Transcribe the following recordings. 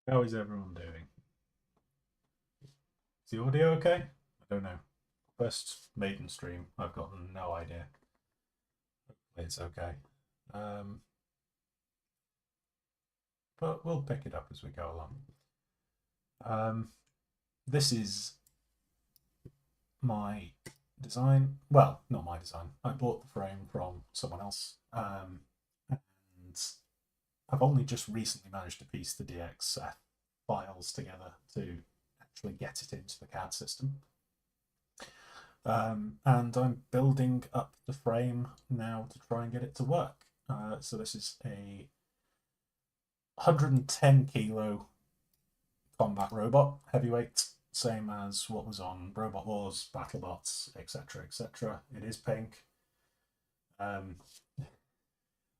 How is everyone doing? Is the audio okay? I don't know. First maiden stream, I've got no idea. Hopefully it's okay. Um, but we'll pick it up as we go along. Um, this is my design. Well, not my design. I bought the frame from someone else. And I've only just recently managed to piece the DXF files together to actually get it into the CAD system. And I'm building up the frame now to try and get it to work. So this is a 110 kilo combat robot, heavyweight, same as what was on Robot Wars, Battlebots, etc., etc. It is pink. Um,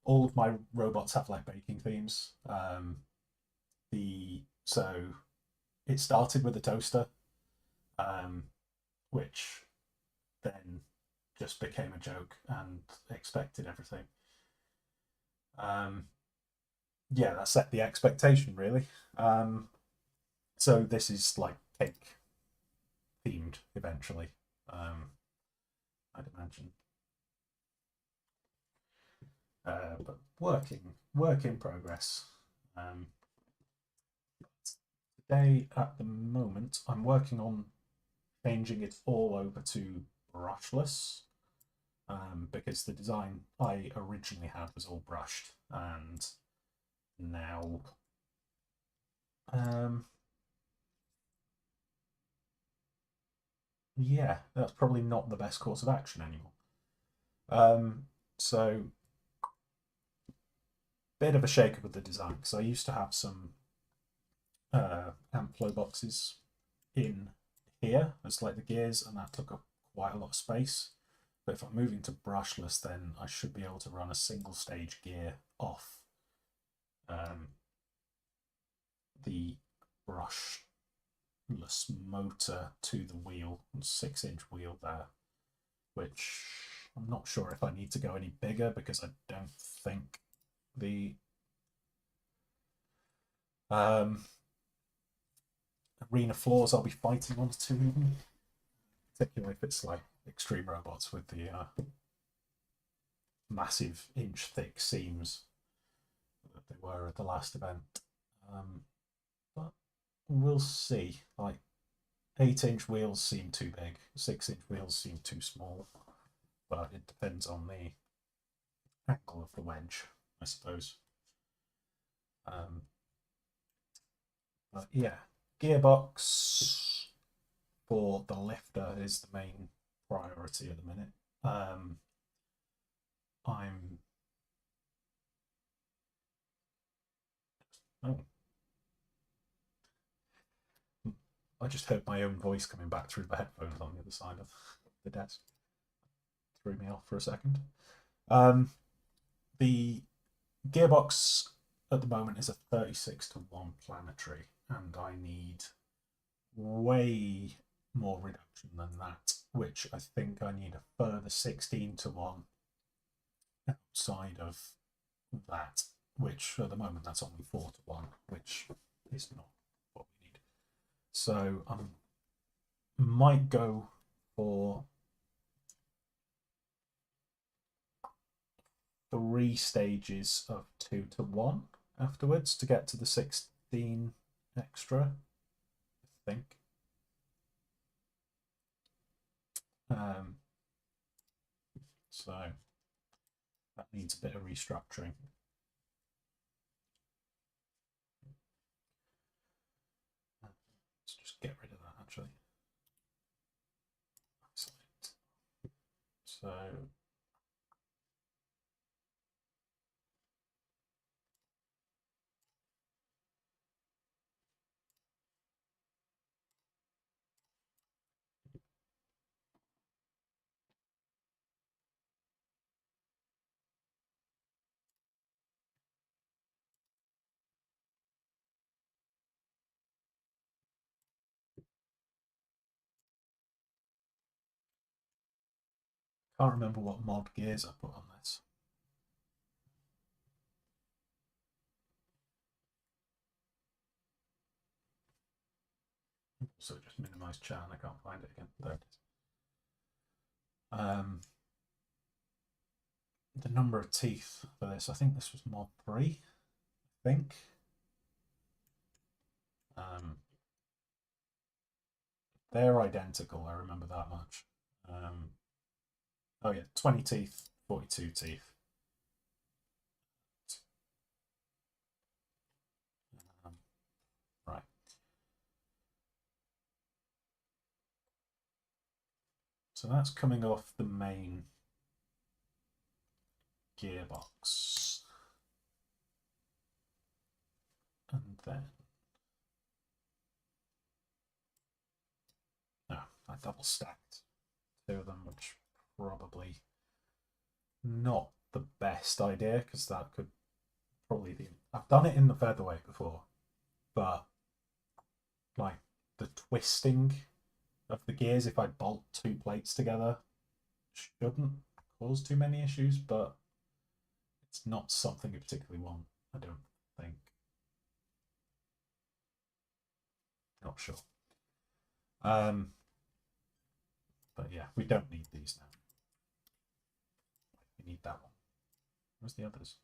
all of my robots have like baking themes. So it started with a toaster, um, which then just became a joke and expected everything. Um, yeah, that set the expectation really. So this is like cake themed eventually. I'd imagine. But work in progress. Um, Today, at the moment, I'm working on changing it all over to brushless, because the design I originally had was all brushed, and now um, yeah, that's probably not the best course of action anymore. So bit of a shaker with the design because I used to have some amp flow boxes in here as like the gears, and that took up quite a lot of space. But if I'm moving to brushless, then I should be able to run a single stage gear off um, the brushless motor to the wheel, 6-inch wheel there, which I'm not sure if I need to go any bigger because I don't think the um, arena floors I'll be fighting on too even, particularly if it's like extreme robots with the massive inch thick seams that they were at the last event. But we'll see. Like 8-inch wheels seem too big, 6-inch wheels seem too small, but it depends on the angle of the wedge, I suppose. Um, but yeah, gearbox for the lifter is the main priority at the minute. I'm oh, I just heard my own voice coming back through the headphones on the other side of the desk. Threw me off for a second. Um, the gearbox at the moment is a 36 to 1 planetary, and I need way more reduction than that, which I think I need a further 16 to 1 outside of that, which at the moment that's only 4 to 1, which is not what we need. So I might go for 3 stages of 2 to 1 afterwards to get to the 16 extra, I think. Um, so that needs a bit of restructuring. Let's just get rid of that actually. Excellent. So can't remember what mod gears I put on this. So just minimize chat and I can't find it again. There it is. The number of teeth for this, I think this was mod 3, I think. They're identical, I remember that much. Oh yeah, 20 teeth, 42 teeth. Right. So that's coming off the main gearbox. And then... no, I double stacked 2 of them, which probably not the best idea, because that could probably be... I've done it in the featherweight before, but like the twisting of the gears, if I bolt 2 plates together, shouldn't cause too many issues, but it's not something you particularly want, I don't think. Not sure. But yeah, we don't need these now. We need that one. Where's the others?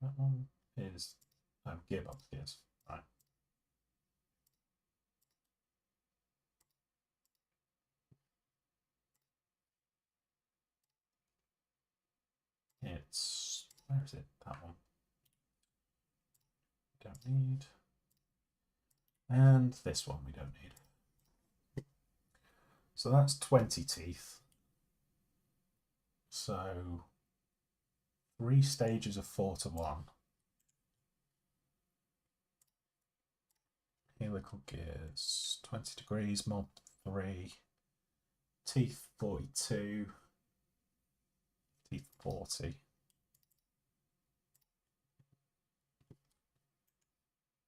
That one is gearbox gears. Right. It's... where is it? That one. Don't need. And this one we don't need. So that's 20 teeth. So 3 stages of 4 to 1. Helical gears, 20 degrees, mod 3. Teeth 42. Teeth 40.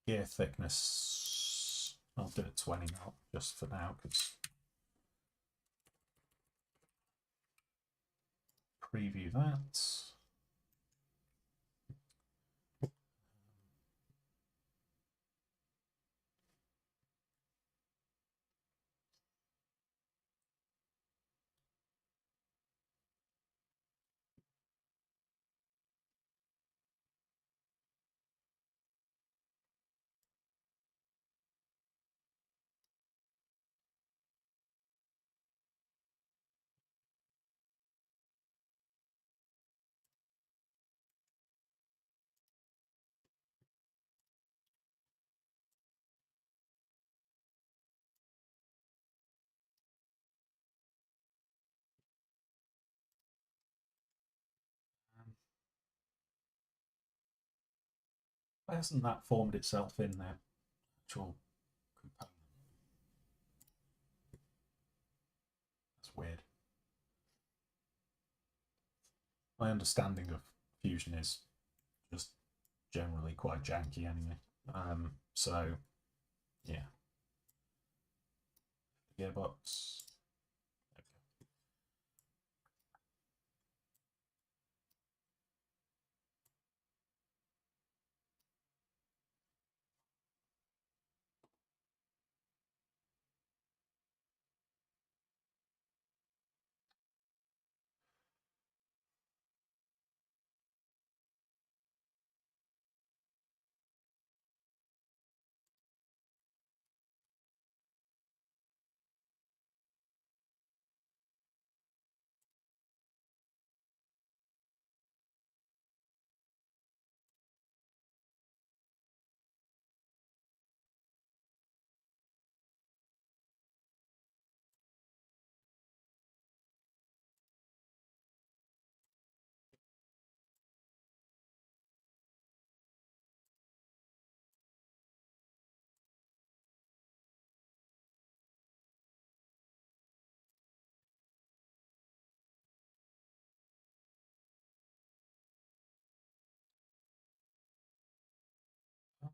Gear thickness, I'll do it 20 now, just for now, because preview that. Why hasn't that formed itself in the actual component? That's weird. My understanding of Fusion is just generally quite janky anyway. So, yeah. Gearbox.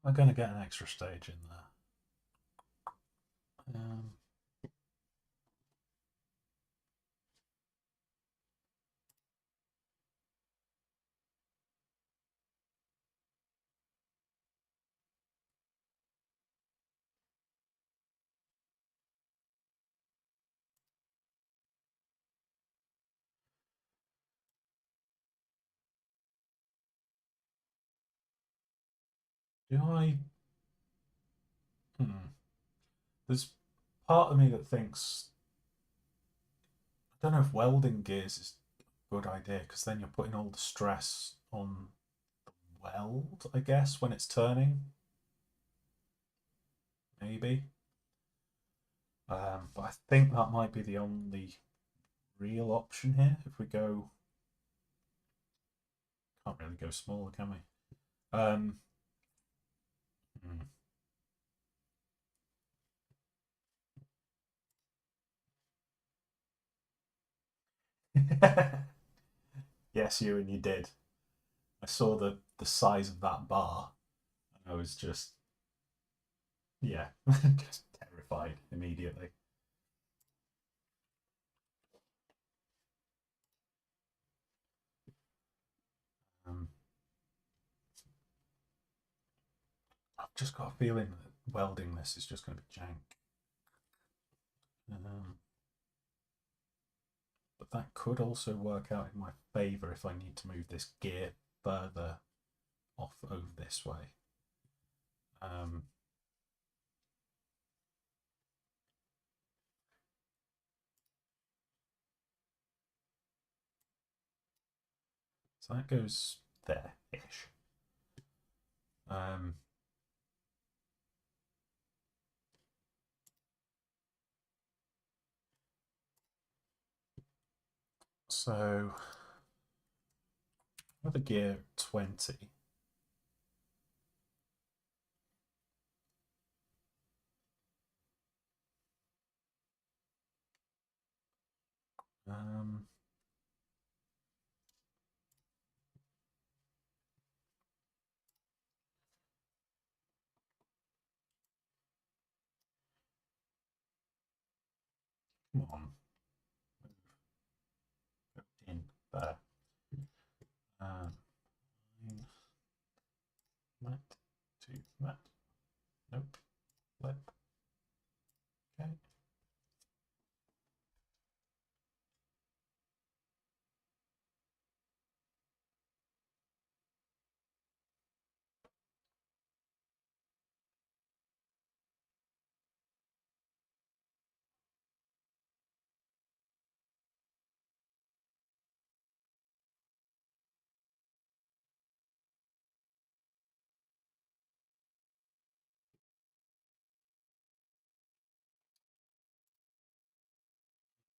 I'm going to get an extra stage in there. Do I? Hmm. There's part of me that thinks I don't know if welding gears is a good idea because then you're putting all the stress on the weld, I guess, when it's turning. Maybe. But I think that might be the only real option here. If we go, can't really go smaller, can we? Hmm. Yes, you did. I saw the size of that bar, and I was just yeah, just terrified immediately. Um, I've just got a feeling that welding this is just going to be jank. Um, but that could also work out in my favour if I need to move this gear further off over this way. Um, so that goes there-ish. Um, so with a gear 20, um, come on, in there. Um, mat to mat. Nope. Flip. Okay.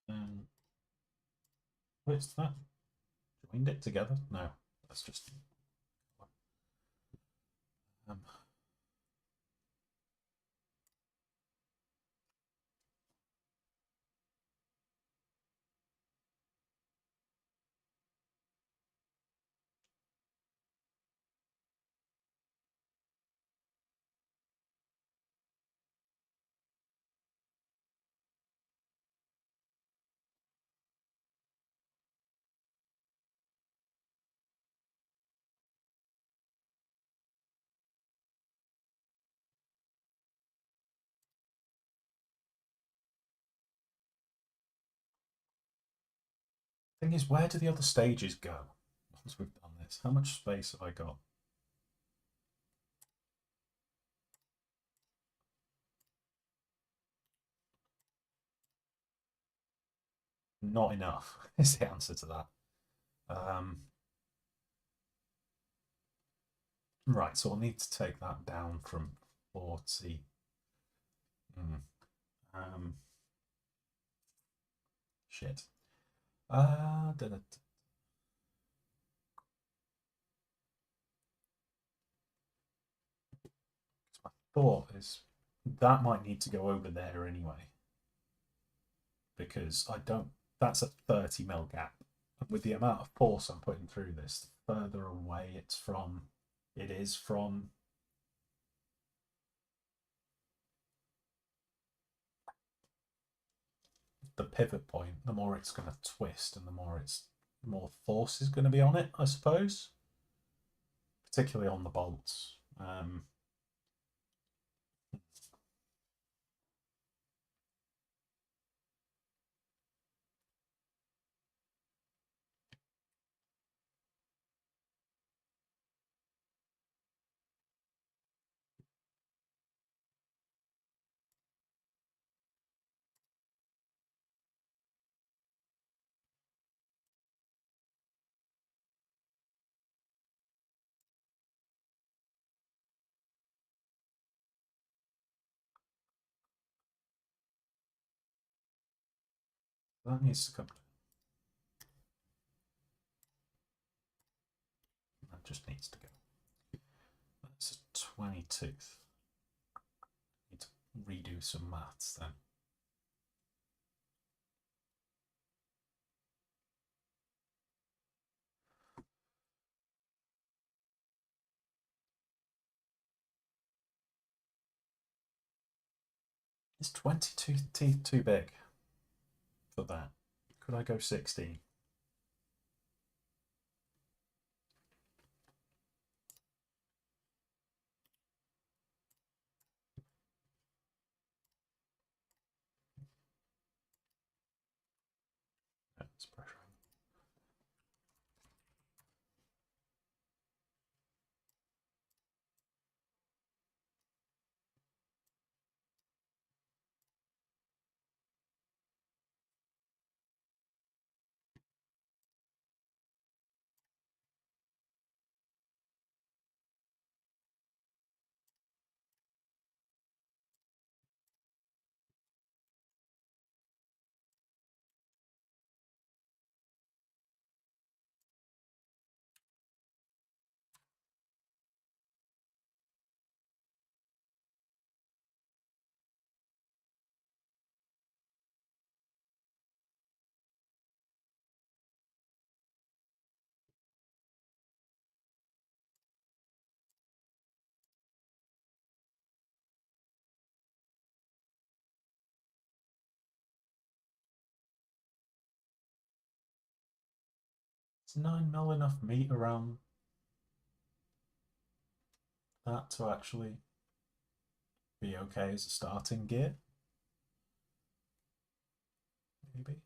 Um, what's that? Joined it together? No, that's just. Um, thing is, where do the other stages go once we've done this? How much space have I got? Not enough is the answer to that. Right, so I'll need to take that down from 40. Mm, um, shit. My thought is that might need to go over there anyway because I don't. That's a 30 mil gap. And with the amount of force I'm putting through this, the further away it is from the pivot point, the more it's going to twist and the more force is going to be on it, I suppose, particularly on the bolts. that needs to come. That just needs to go. That's a 22. Need to redo some maths then. Is 22 teeth too big for that? Could I go 16? That's pressure. Is 9mm enough meat around that to actually be okay as a starting gear? Maybe.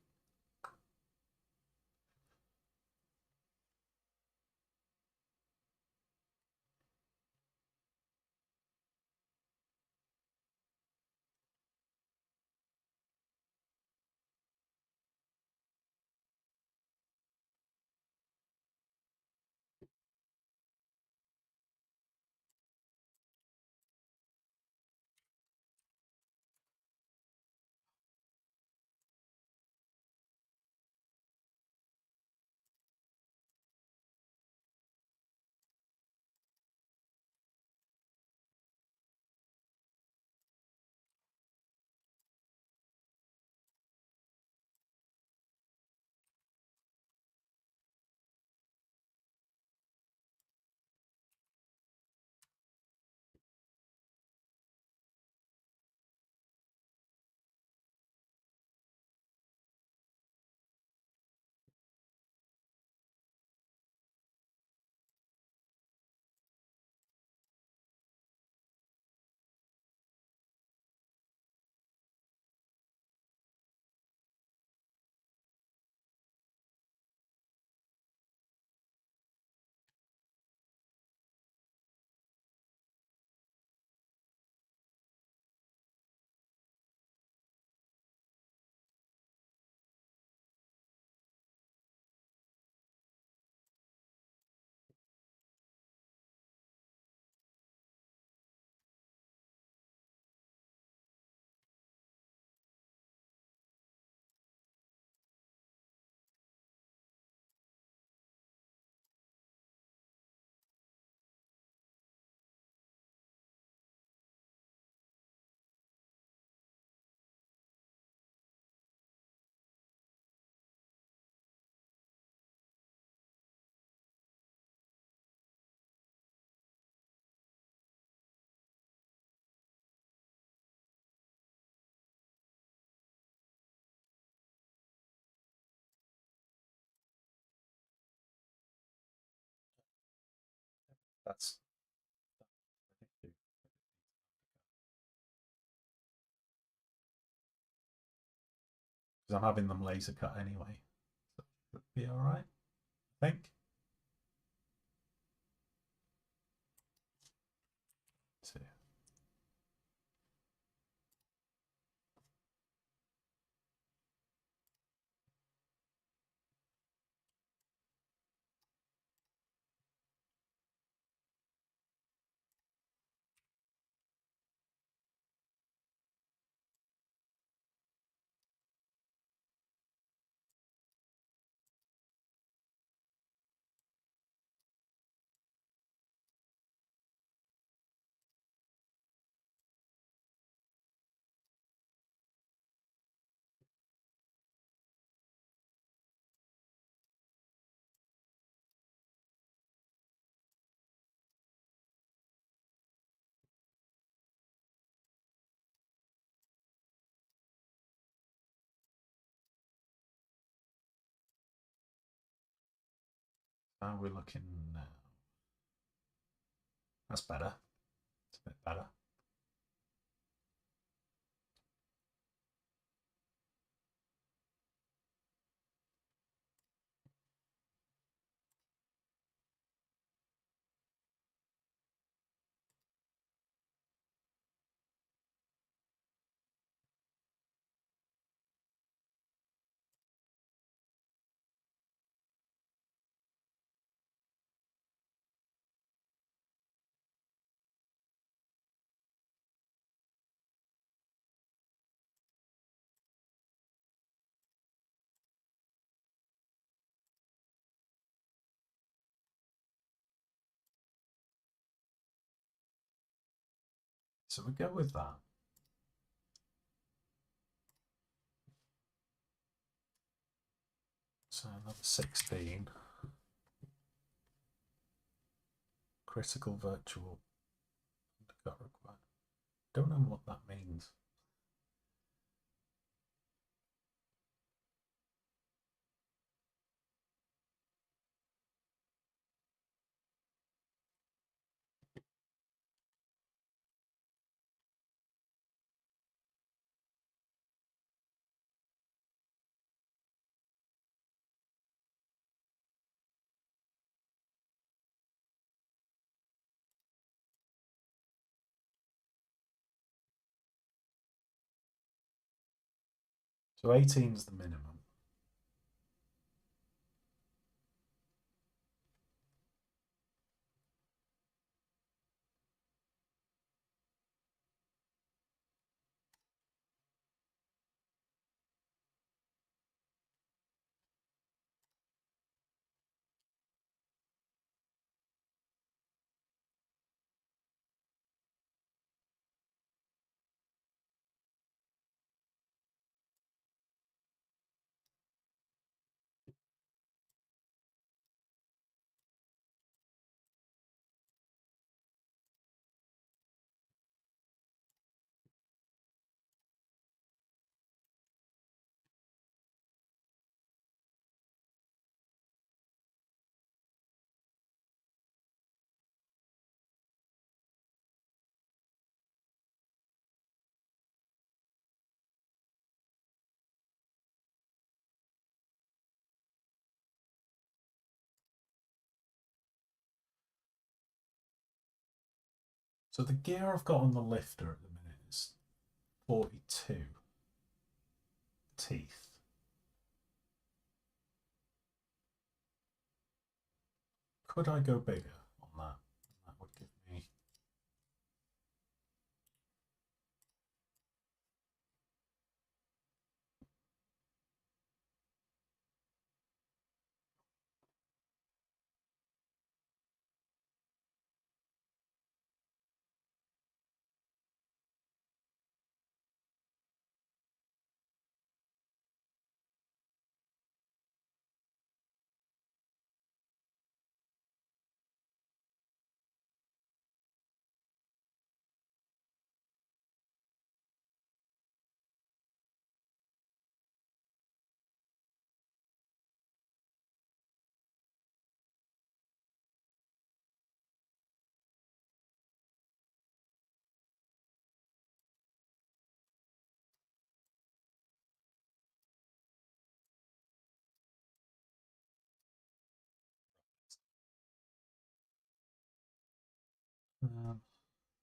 That's because I'm having them laser cut anyway. So it should be alright, I think. So, How are we looking now? That's better. It's a bit better. So we go with that. So another 16. Critical virtual got required. Don't know what that means. So 18 is the minimum. So the gear I've got on the lifter at the minute is 42 teeth. Could I go bigger on that? That would give me.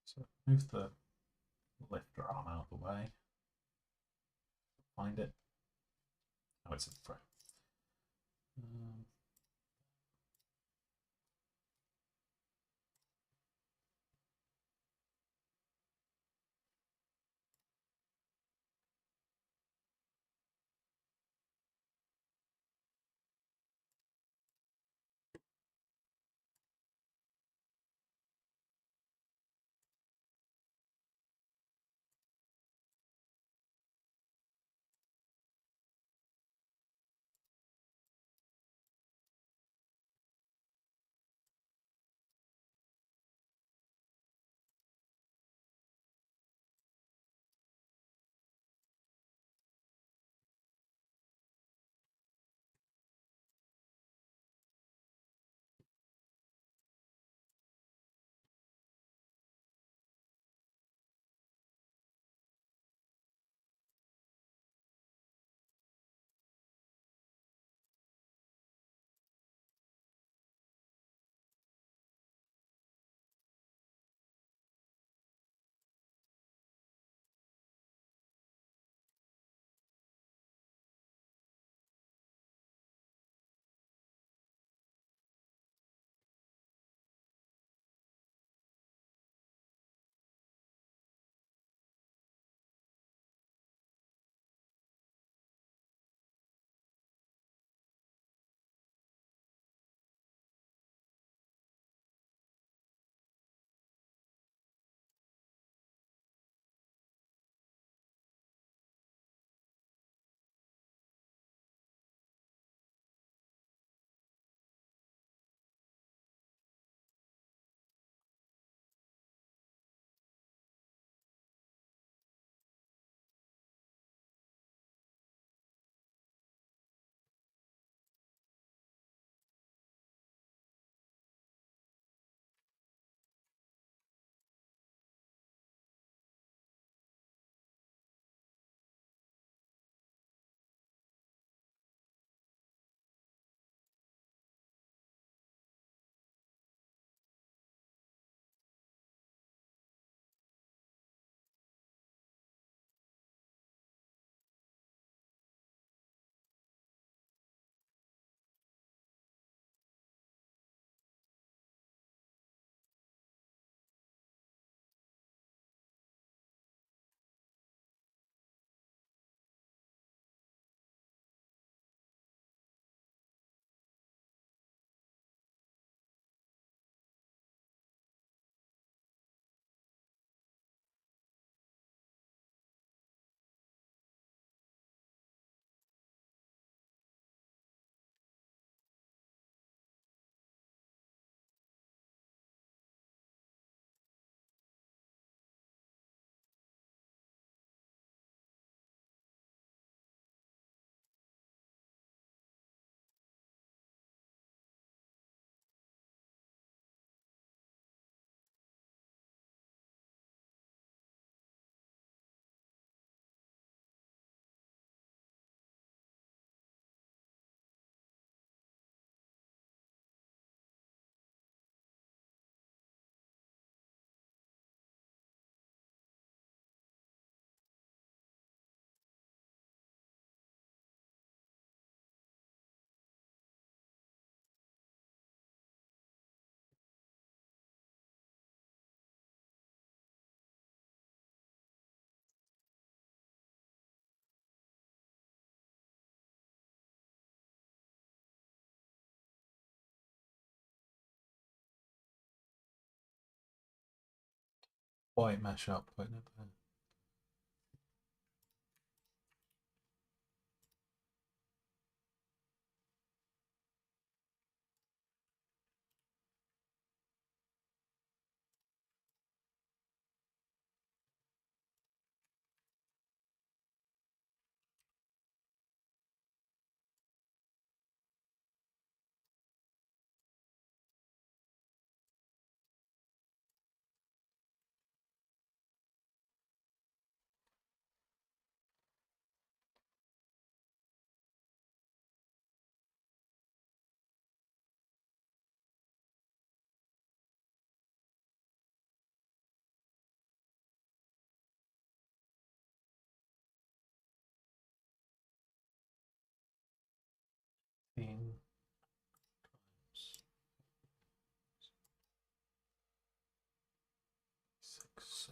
So move the lifter arm out of the way. Find it. Oh, it's in front. Um, white mesh output.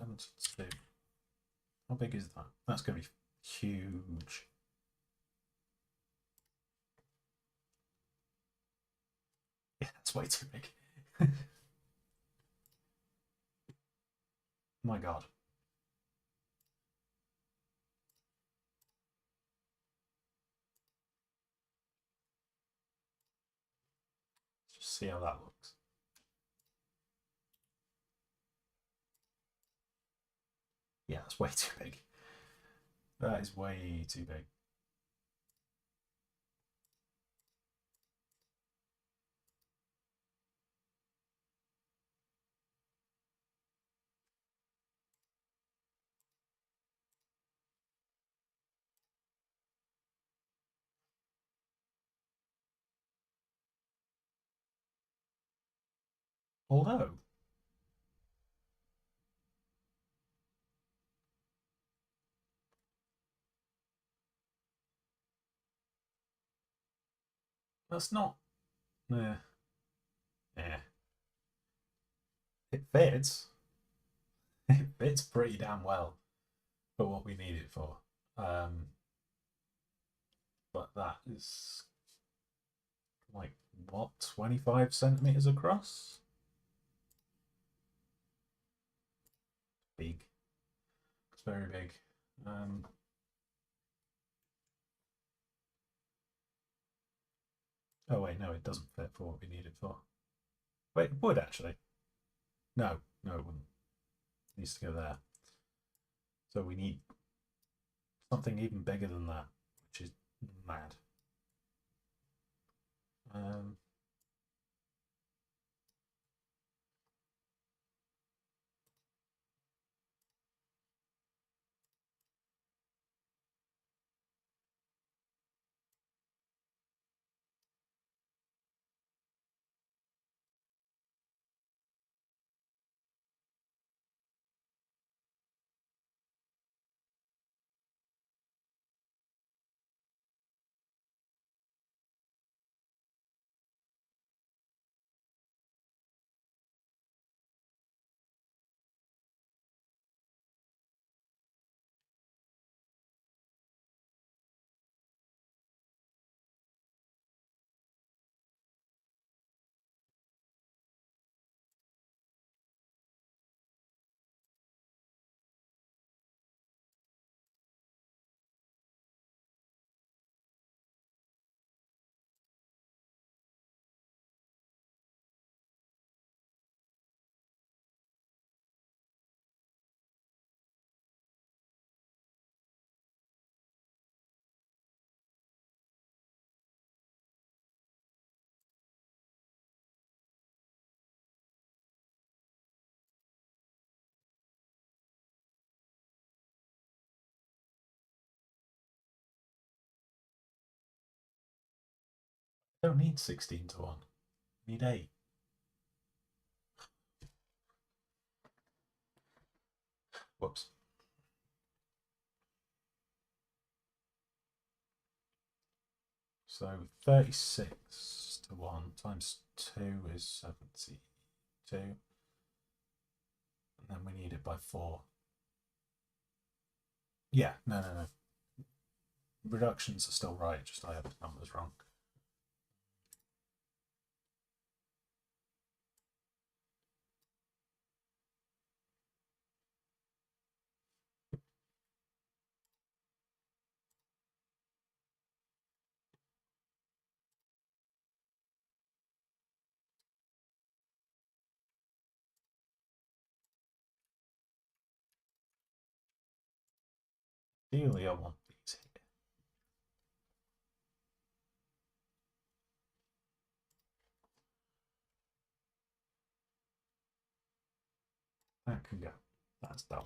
Times 672. How big is that? That's going to be huge. Yeah, that's way too big. My God. Let's just see how that looks. Yeah, that's way too big. That is way too big. Although, that's not. Yeah, yeah. It fits. It fits pretty damn well for what we need it for. Um, but that is like what, 25 centimeters across? Big. It's very big. Oh wait, no, it doesn't fit for what we need it for. Wait, it would actually. No, no, it wouldn't. It needs to go there. So we need something even bigger than that, which is mad. Um, I don't need 16 to 1. I need 8. Whoops. So 36 to 1 times 2 is 72. And then we need it by 4. Yeah, no. Reductions are still right, just I have the numbers wrong. Ideally, I want these here. That can go. That's done.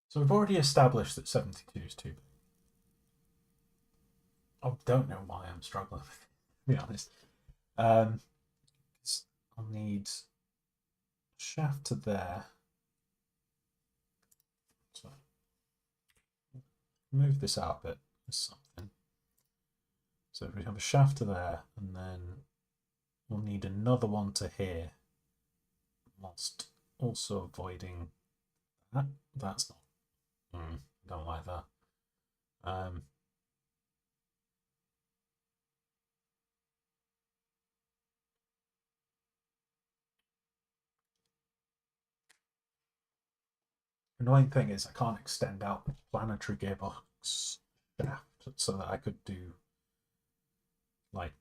So we've already established that 72 is too big. I don't know why I'm struggling, to be honest. I'll need shaft to there. So move this out a bit. There's something. So we have a shaft to there, and then we'll need another one to here, whilst also avoiding that. That's not. Don't like that. Annoying thing is I can't extend out the planetary gearbox shaft so that I could do like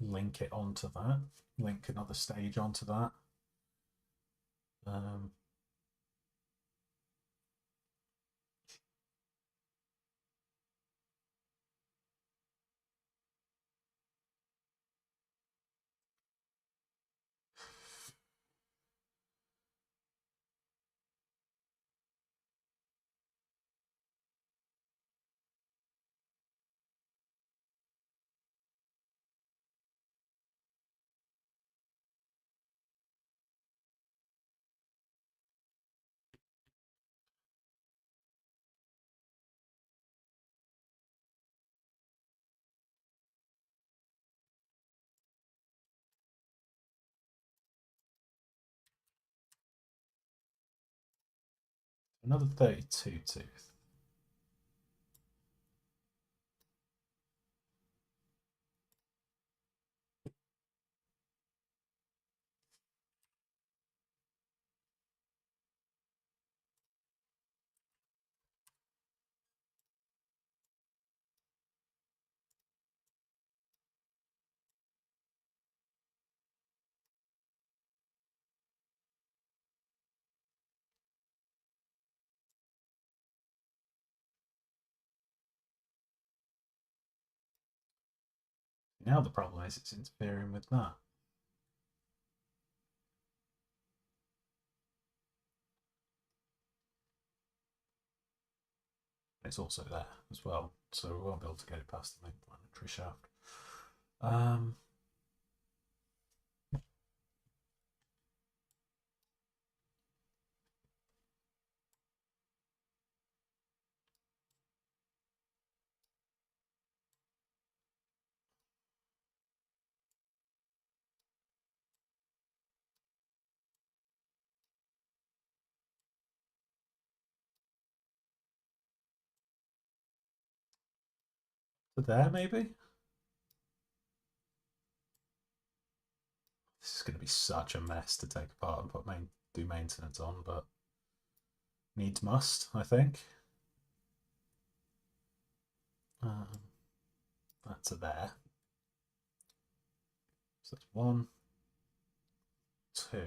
link it onto that, link another stage onto that. Another 32 tooth. Now the problem is it's interfering with that. It's also there as well, so we won't be able to get it past the main planetary shaft. So there, maybe? This is going to be such a mess to take apart and do maintenance on, but needs must, I think. That's a there. So that's 1, 2.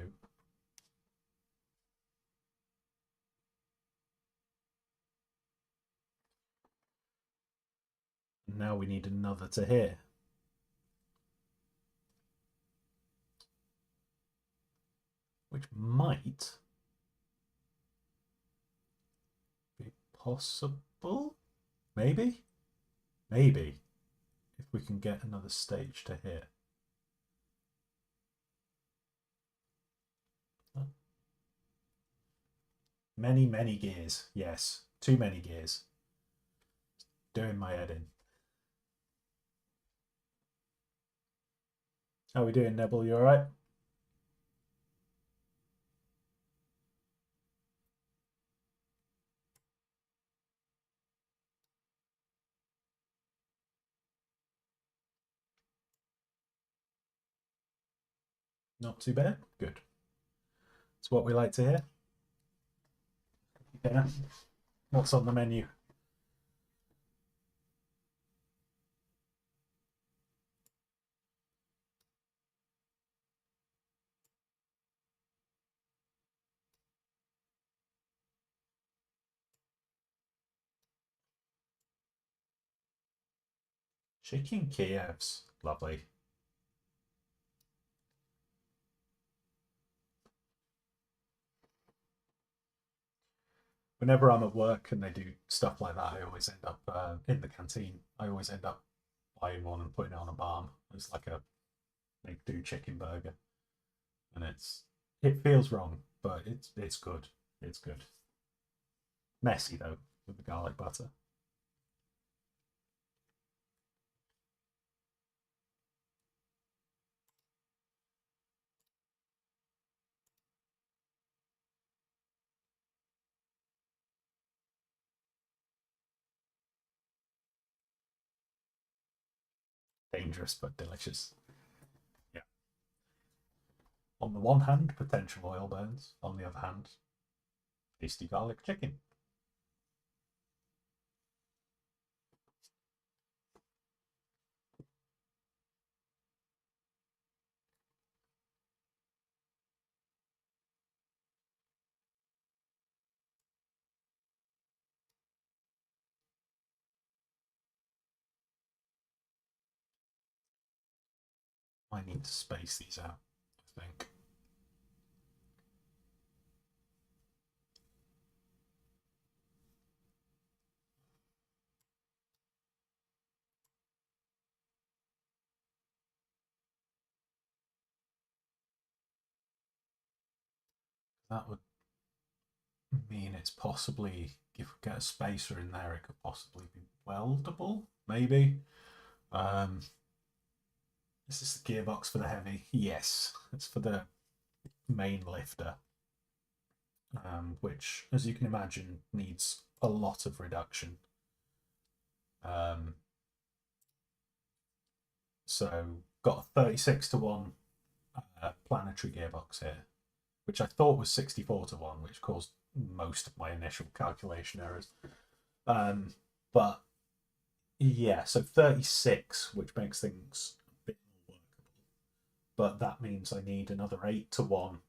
Now we need another to here. Which might be possible. Maybe? Maybe. If we can get another stage to here. Many, many gears. Yes. Too many gears. Doing my head in. How we doing, Nebel? You alright? Not too bad. Good. It's what we like to hear. Yeah. What's on the menu? Chicken Kievs. Lovely. Whenever I'm at work and they do stuff like that, I always end up in the canteen. I always end up buying one and putting it on a barm. It's like a they do chicken burger, and it feels wrong, but it's good. It's good. Messy though with the garlic butter. Dangerous but delicious. Yeah. On the one hand, potential oil burns. On the other hand, tasty garlic chicken. I need to space these out, I think. That would mean it's possibly, if we get a spacer in there, it could possibly be weldable, maybe. Um, is this the gearbox for the heavy? Yes, it's for the main lifter, which, as you can imagine, needs a lot of reduction. Um, so, got a 36 to 1 planetary gearbox here, which I thought was 64 to 1, which caused most of my initial calculation errors. But yeah, so 36, which makes things a bit more workable. But that means I need another 8 to 1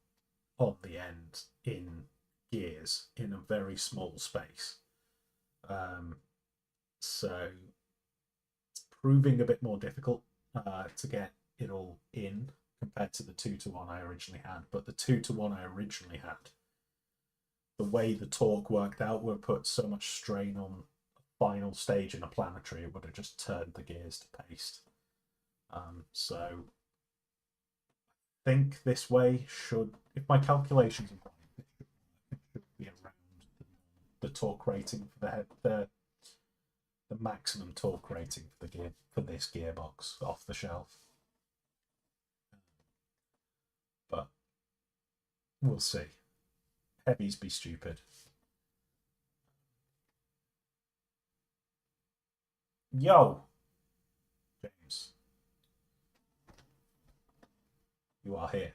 on the end in gears in a very small space. Um, so it's proving a bit more difficult to get it all in compared to the 2 to 1 I originally had. But the 2 to 1 I originally had, the way the torque worked out would put so much strain on a final stage in a planetary, it would have just turned the gears to paste. So I think this way should, if my calculations are right, it should be around the torque rating for the maximum torque rating for the gear for this gearbox off the shelf. But we'll see. Heavies be stupid. Yo, James, you are here.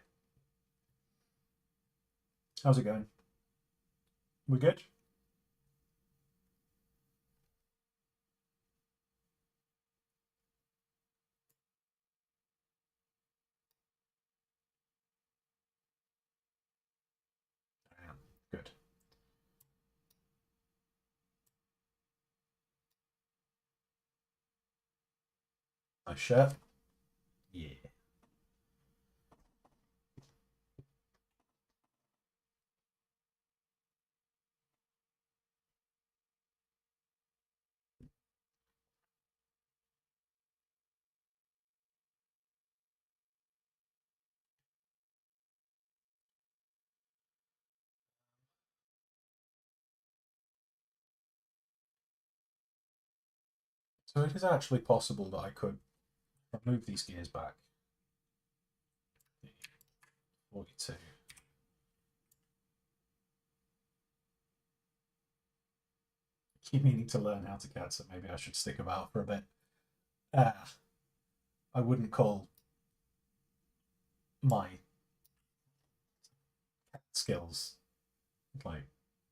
How's it going? We good? I am. Good. Nice shirt. Yeah. So it is actually possible that I could move these gears back. 42. Keep meaning to learn how to CAD, so maybe I should stick about for a bit. I wouldn't call my CAD skills like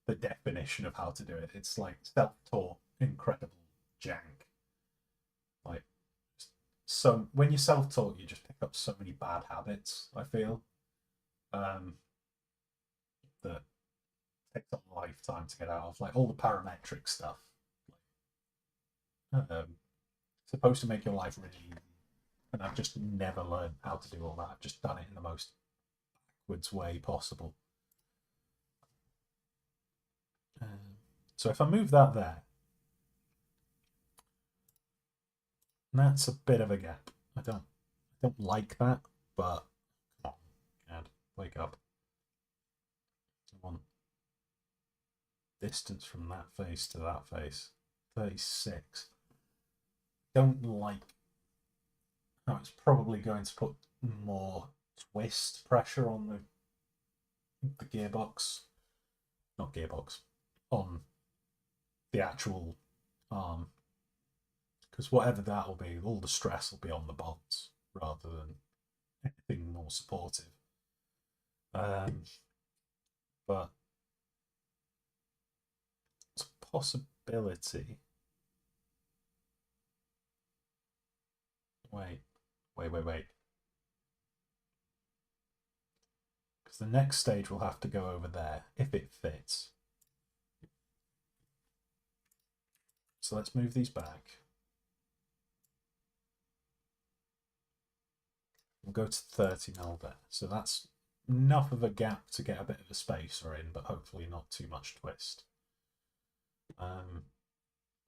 the definition of how to do it. It's like self-taught, incredible jank. Like, so when you're self-taught, you just pick up so many bad habits. I feel that takes a lifetime to get out of. Like all the parametric stuff, supposed to make your life really easy, and I've just never learned how to do all that. I've just done it in the most backwards way possible. So if I move that there, that's a bit of a gap. I don't like that, but come on, God, wake up. I want distance from that face to that face. 36. Don't like how it's probably going to put more twist pressure on the gearbox. Not gearbox. On the actual arm. Because whatever that will be, all the stress will be on the bolts rather than anything more supportive. But it's a possibility. Wait. Because the next stage will have to go over there if it fits. So let's move these back. We'll go to 30 mil there. So that's enough of a gap to get a bit of a spacer in, but hopefully not too much twist.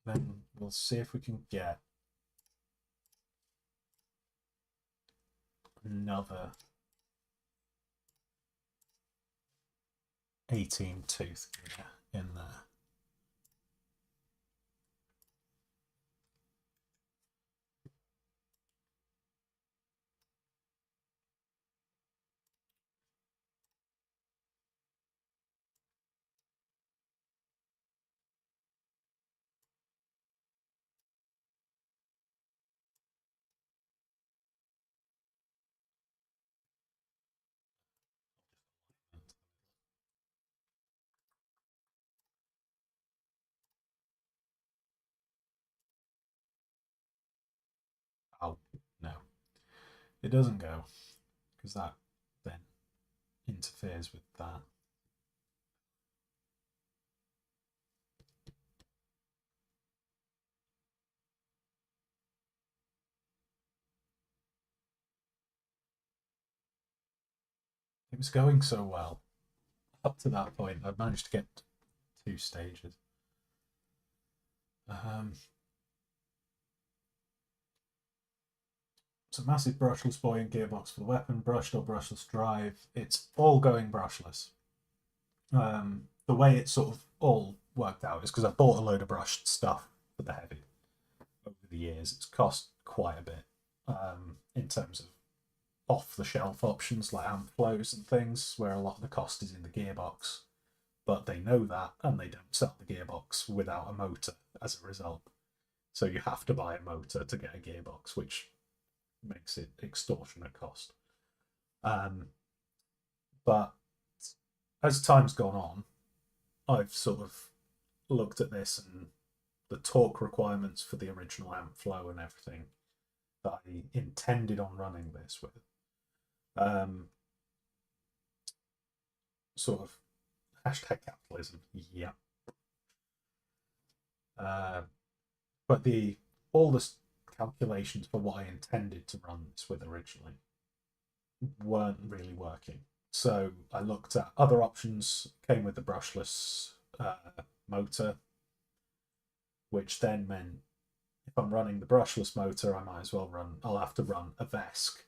Then we'll see if we can get another 18 tooth gear in there. Oh, no. It doesn't go, because that then interferes with that. It was going so well. Up to that point, I'd managed to get 2 stages. So massive brushless buoyant gearbox for the weapon, brushed or brushless drive. It's all going brushless. The way it's sort of all worked out is because I bought a load of brushed stuff for the heavy over the years. It's cost quite a bit in terms of off-the-shelf options like amp flows and things, where a lot of the cost is in the gearbox. But they know that, and they don't sell the gearbox without a motor as a result. So you have to buy a motor to get a gearbox, which makes it extortionate cost. But as time's gone on, I've sort of looked at this and the torque requirements for the original amp flow and everything that I intended on running this with. Sort of hashtag capitalism, yeah. But all the calculations for what I intended to run this with originally weren't really working. So I looked at other options, came with the brushless motor, which then meant if I'm running the brushless motor, I'll have to run a VESC,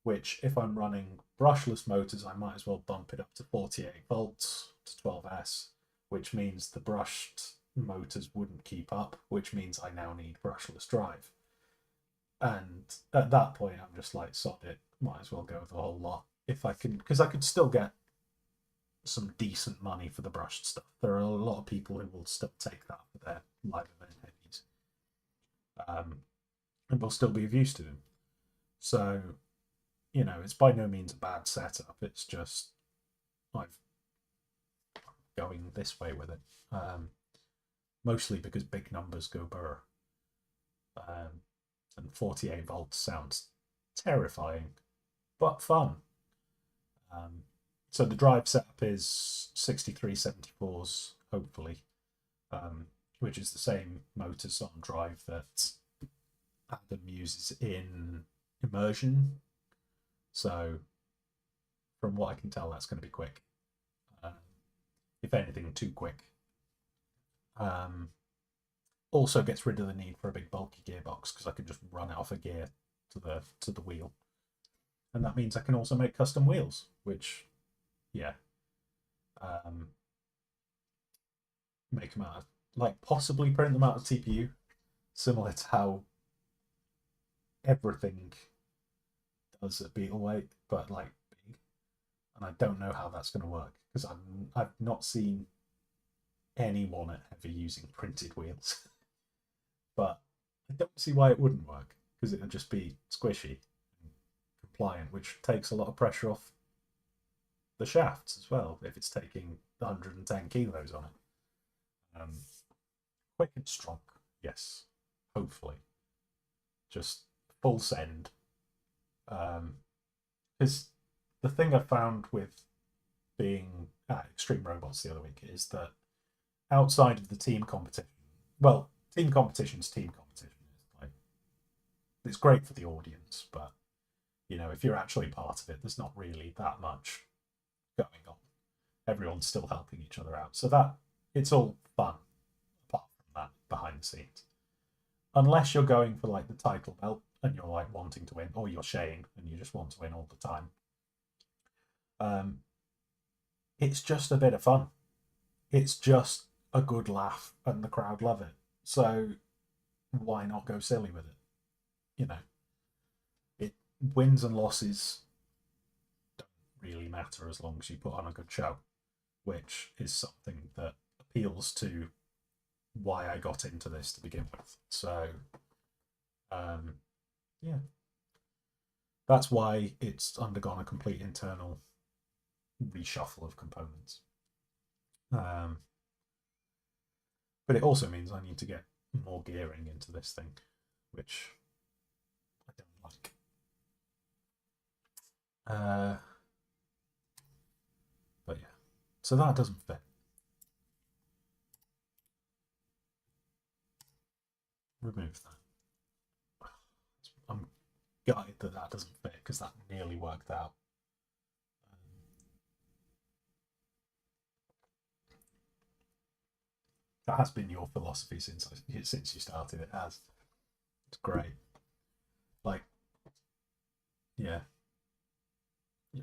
which if I'm running brushless motors, I might as well bump it up to 48 volts to 12S, which means the brushed motors wouldn't keep up, which means I now need brushless drive. And at that point, I'm just like, sod it, might as well go with the whole lot if I can, because I could still get some decent money for the brushed stuff. There are a lot of people who will still take that for their live event heavies, and will still be of use to them. So, it's by no means a bad setup. It's just I've going this way with it, mostly because big numbers go burr, and 48 volts sounds terrifying, but fun. So the drive setup is 6374s, hopefully, which is the same motors on drive that Adam uses in immersion. So from what I can tell, that's going to be quick. If anything, too quick. Also gets rid of the need for a big bulky gearbox because I can just run it off a gear to the wheel, and that means I can also make custom wheels, which, yeah, make them out of, like, possibly print them out of TPU, similar to how everything does at Beetleweight, but like big. And I don't know how that's going to work because I've not seen anyone ever using printed wheels. But I don't see why it wouldn't work because it would just be squishy and compliant, which takes a lot of pressure off the shafts as well if it's taking 110 kilos on it. Quick and strong, yes, hopefully. Just full send. Because the thing I found with being at Extreme Robots the other week is that outside of the team competition, well, team competition's team competition. Like, it's great for the audience, but if you're actually part of it, there's not really that much going on. Everyone's still helping each other out, so that it's all fun. Apart from that, behind the scenes, unless you're going for like the title belt and you're like wanting to win, or you're Shane and you just want to win all the time. It's just a bit of fun. It's just a good laugh, and the crowd love it. So why not go silly with it? It wins and losses don't really matter as long as you put on a good show, which is something that appeals to why I got into this to begin with. So, yeah, that's why it's undergone a complete internal reshuffle of components. But it also means I need to get more gearing into this thing, which I don't like. But yeah, so that doesn't fit. Remove that. I'm gutted that doesn't fit because that nearly worked out. That has been your philosophy since you started. It has. It's great. Like, yeah.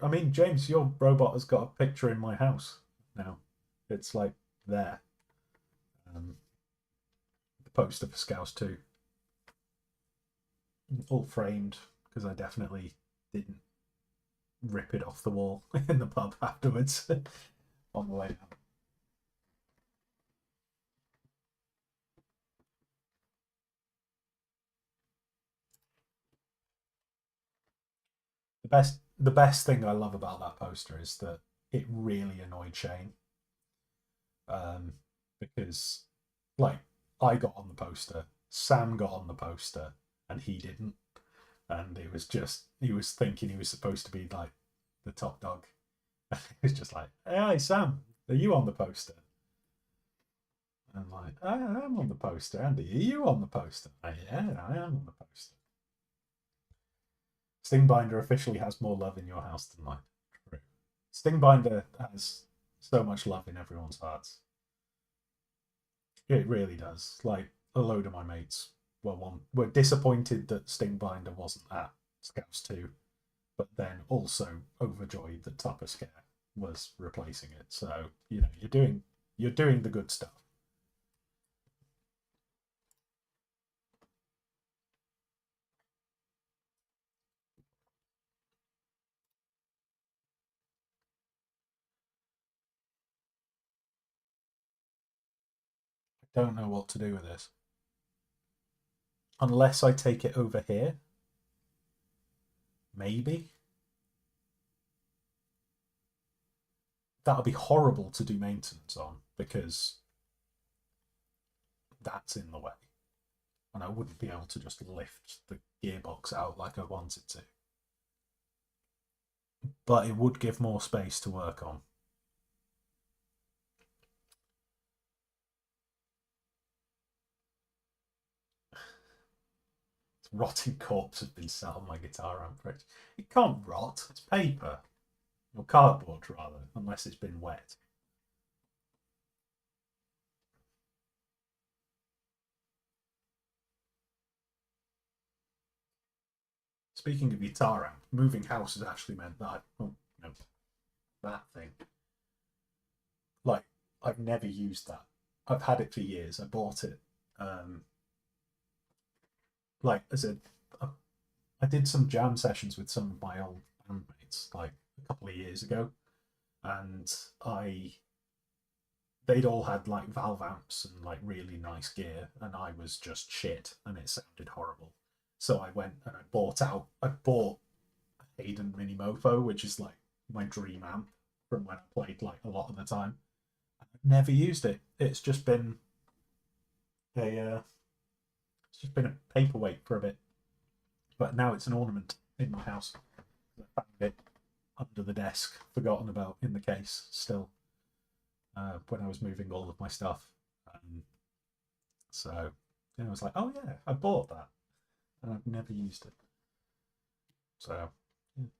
I mean, James, your robot has got a picture in my house now. It's like there. The poster for Scouse 2. All framed because I definitely didn't rip it off the wall in the pub afterwards on the way out. The best thing I love about that poster is that it really annoyed Shane, because like I got on the poster, Sam got on the poster, and he didn't, and it was just he was thinking he was supposed to be like the top dog. It was just like, hey Sam, are you on the poster? And I'm like, I am on the poster. Andy, are you on the poster? Yeah, I am on the poster. Stingbinder officially has more love in your house than mine. True. Stingbinder has so much love in everyone's hearts. It really does. Like, a load of my mates were disappointed that Stingbinder wasn't at Scouts 2, but then also overjoyed that Tupper Scare was replacing it. So, you're doing the good stuff. don't know what to do with this. Unless I take it over here. Maybe. That would be horrible to do maintenance on because that's in the way. And I wouldn't be able to just lift the gearbox out like I wanted to. But it would give more space to work on. Rotting corpse has been sat on my guitar amp fridge. It can't rot. It's paper. Or cardboard, rather, unless it's been wet. Speaking of guitar amp, moving house has actually meant that that thing. Like, I've never used that. I've had it for years. I bought it, like as a. I did some jam sessions with some of my old bandmates like a couple of years ago, and I they'd all had like valve amps and like really nice gear, and I was just shit, and it sounded horrible. So I went and I bought a Hayden Mini Mofo, which is like my dream amp from when I played like a lot of the time. I've never used it. A it's just been a paperweight for a bit, but now it's an ornament in my house. I found it under the desk, forgotten about in the case still, when I was moving all of my stuff. So I was like, oh yeah, I bought that, and I've never used it. So yeah,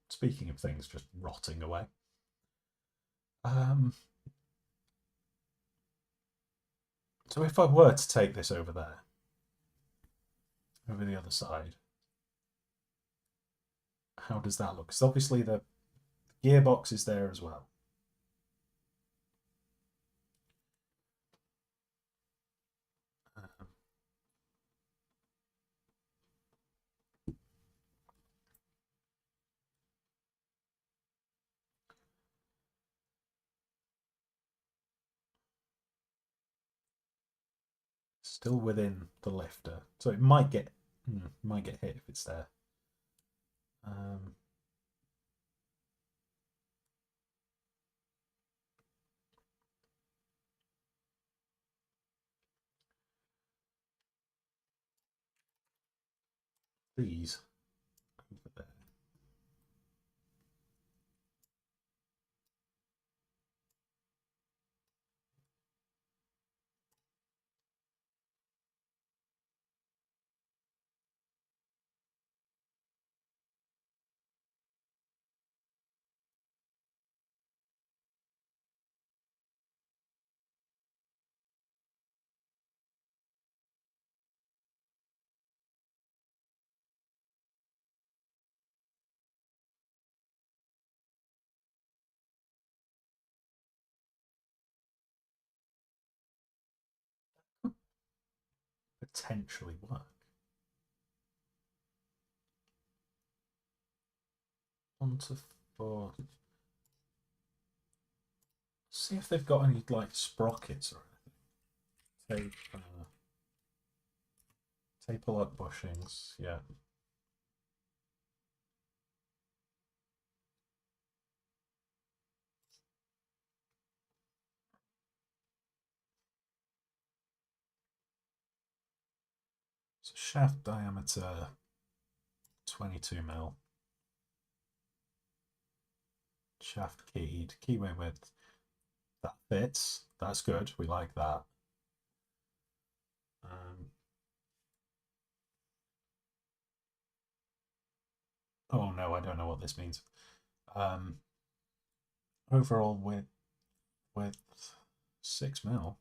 speaking of things just rotting away, um, so if I were to take this over there, over the other side, how does that look? Because obviously the gearbox is there as well. Um, Still within the lifter, so it might get hit if it's there. Um, these over there. Potentially work. One to four. See if they've got any like sprockets or anything. Taper lock bushings. Yeah. So shaft diameter 22 mil. Shaft keyed. Keyway width. That fits. That's good. We like that. Oh no, I don't know what this means. Um, Overall width 6 mil.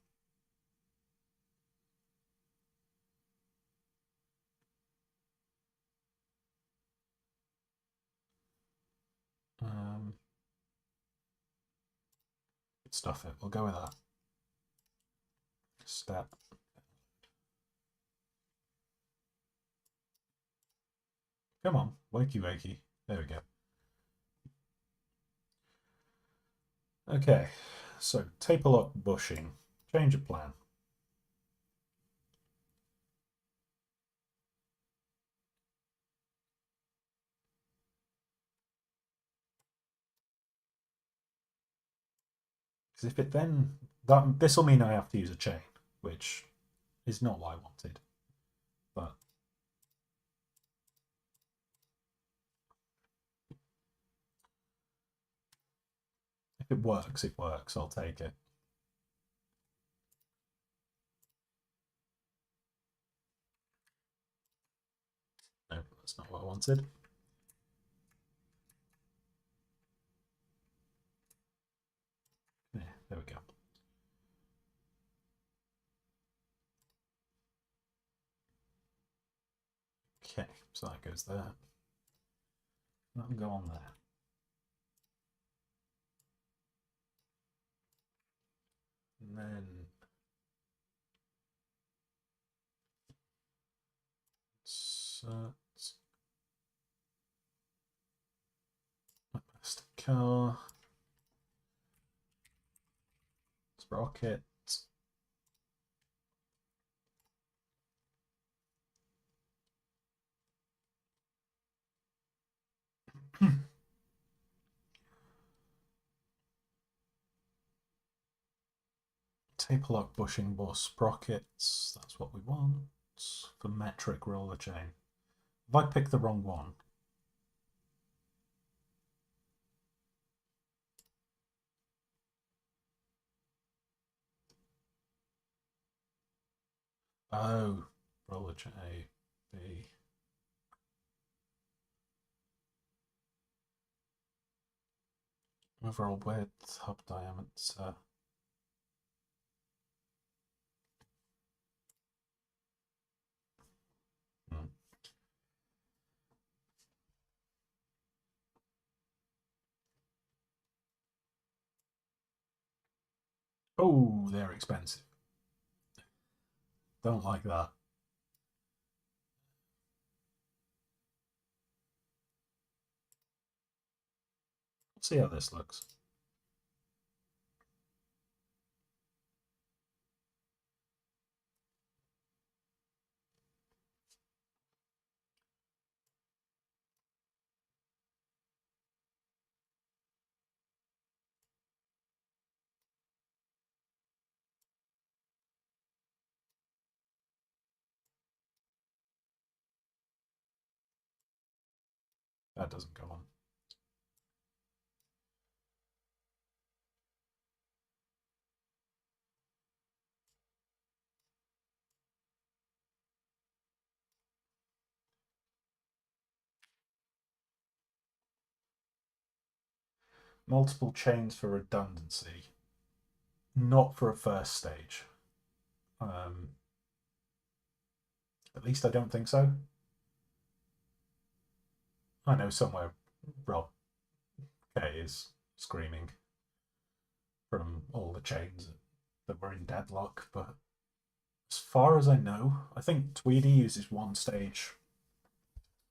Stuff it. We'll go with that. Step. Come on, wakey wakey. There we go. Okay, so taper lock bushing. Change of plan. Because if it then this will mean I have to use a chain, which is not what I wanted. But if it works, it works. I'll take it. No, that's not what I wanted. Yeah, there we go. Okay, so that goes there. That'll go on there. And then insert master car, sprocket. Taper lock bushing bus sprockets. That's what we want for metric roller chain. If I pick the wrong one, oh, roller chain A, B. Overall width, hub diameter. Hmm. Oh, they're expensive. Don't like that. Let's see how this looks. That doesn't go on. Multiple chains for redundancy, not for a first stage. At least I don't think so. I know somewhere Rob K is screaming from all the chains that were in deadlock, but as far as I know, I think Tweedy uses one stage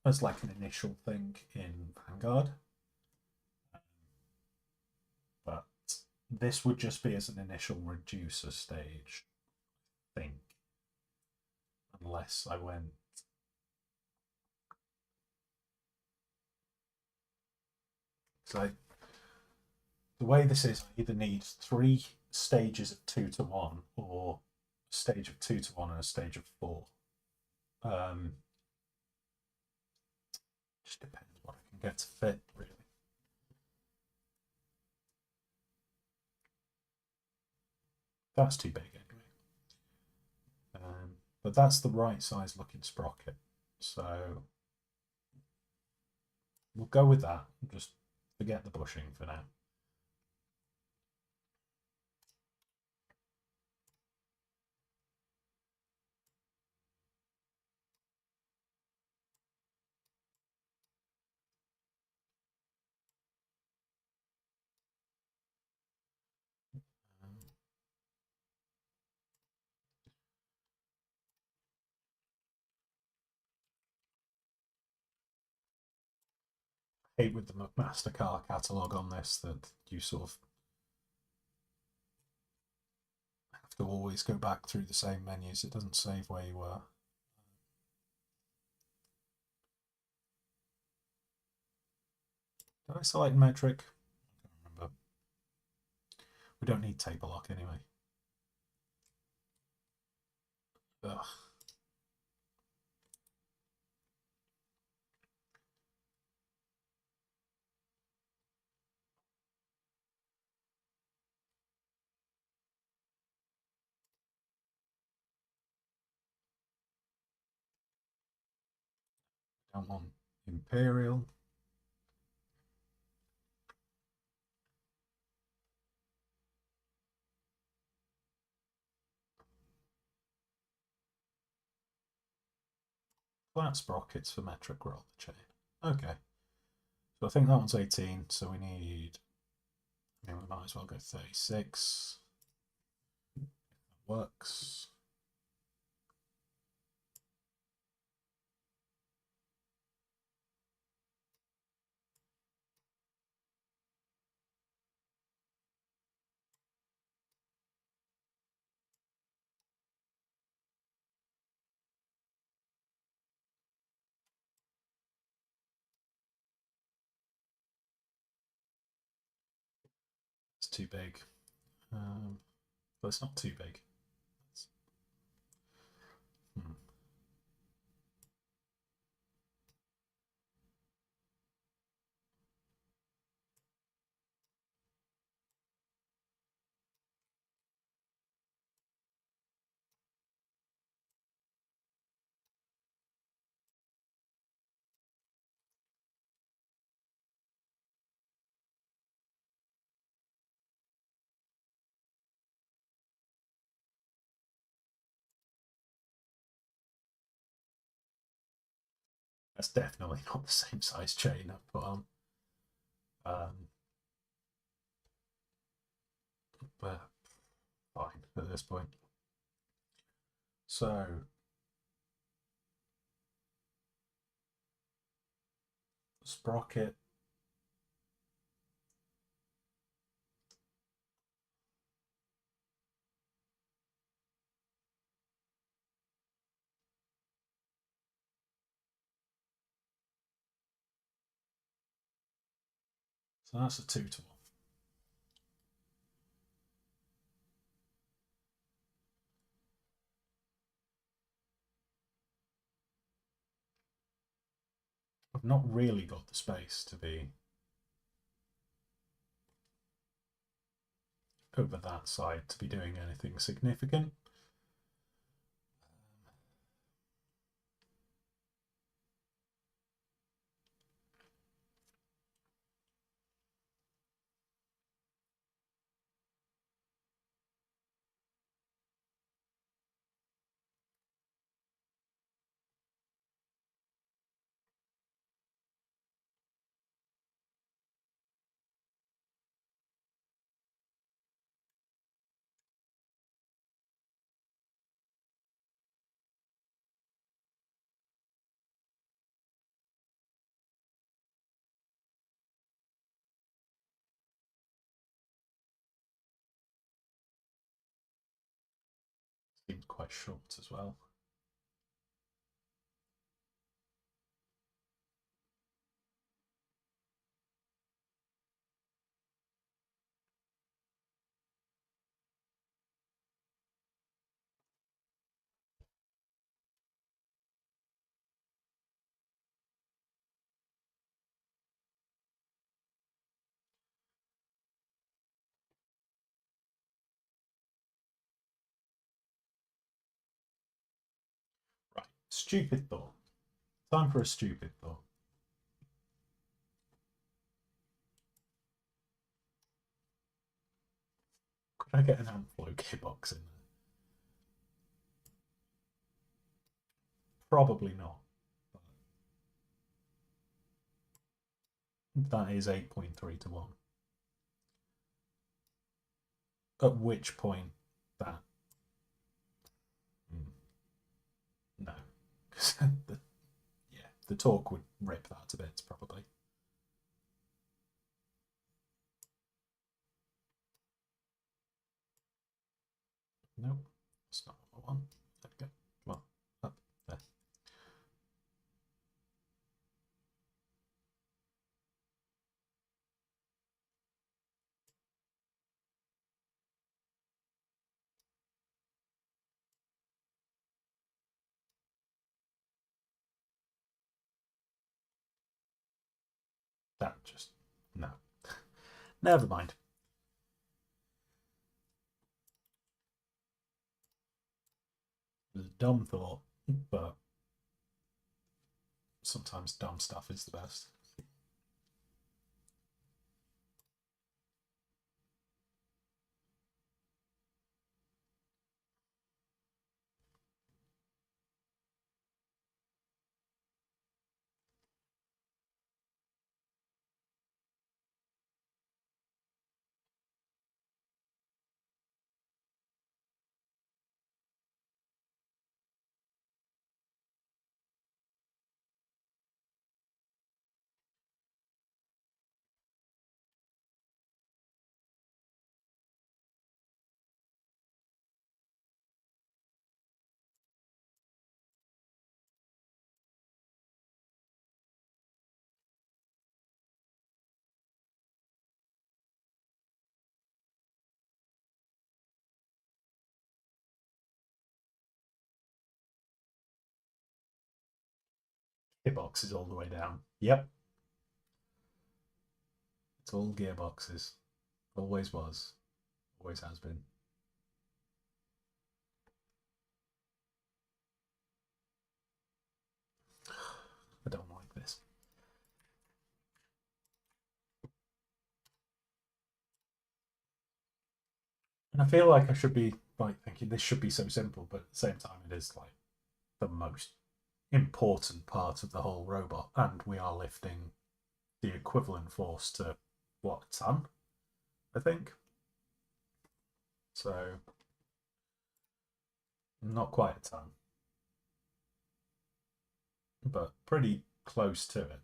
as like an initial thing in Vanguard. But this would just be as an initial reducer stage, I think. Unless I went. So the way this is, I either need 3 stages of 2 to 1 or a stage of 2 to 1 and a stage of 4. Just depends what I can get to fit, really. That's too big anyway. But that's the right size looking sprocket. So we'll go with that. Just forget the bushing for now. Hate with the MasterCard catalogue on this that you sort of have to always go back through the same menus. It doesn't save where you were. Did I select metric? I can't remember. We don't need table lock anyway. Ugh. Don't want Imperial. Flat sprockets for metric roll the chain. Okay. So I think that one's 18, so we need... I mean, we might as well go 36. That works. It's too big. But it's not too big. Hmm. That's definitely not the same size chain I've put on. But fine at this point. So sprocket. So that's a 2-1. I've not really got the space to be over that side to be doing anything significant. Seems quite short as well. Right, stupid thought. Time for a stupid thought. Could I get an Ampflow gearbox in there? Probably not. That is 8.3-1. At which point that no, because the torque would rip that to bits probably. Nope, that's not what I want. There we go. Come on, up there. That just no. Never mind. It was a dumb thought, but sometimes dumb stuff is the best. Gearboxes all the way down. Yep, it's all gearboxes. Always was. Always has been. I don't like this. And I feel like I should be like thinking this should be so simple, but at the same time, it is like the most important part of the whole robot, and we are lifting the equivalent force to what, a ton, I think. So not quite a ton, but pretty close to it.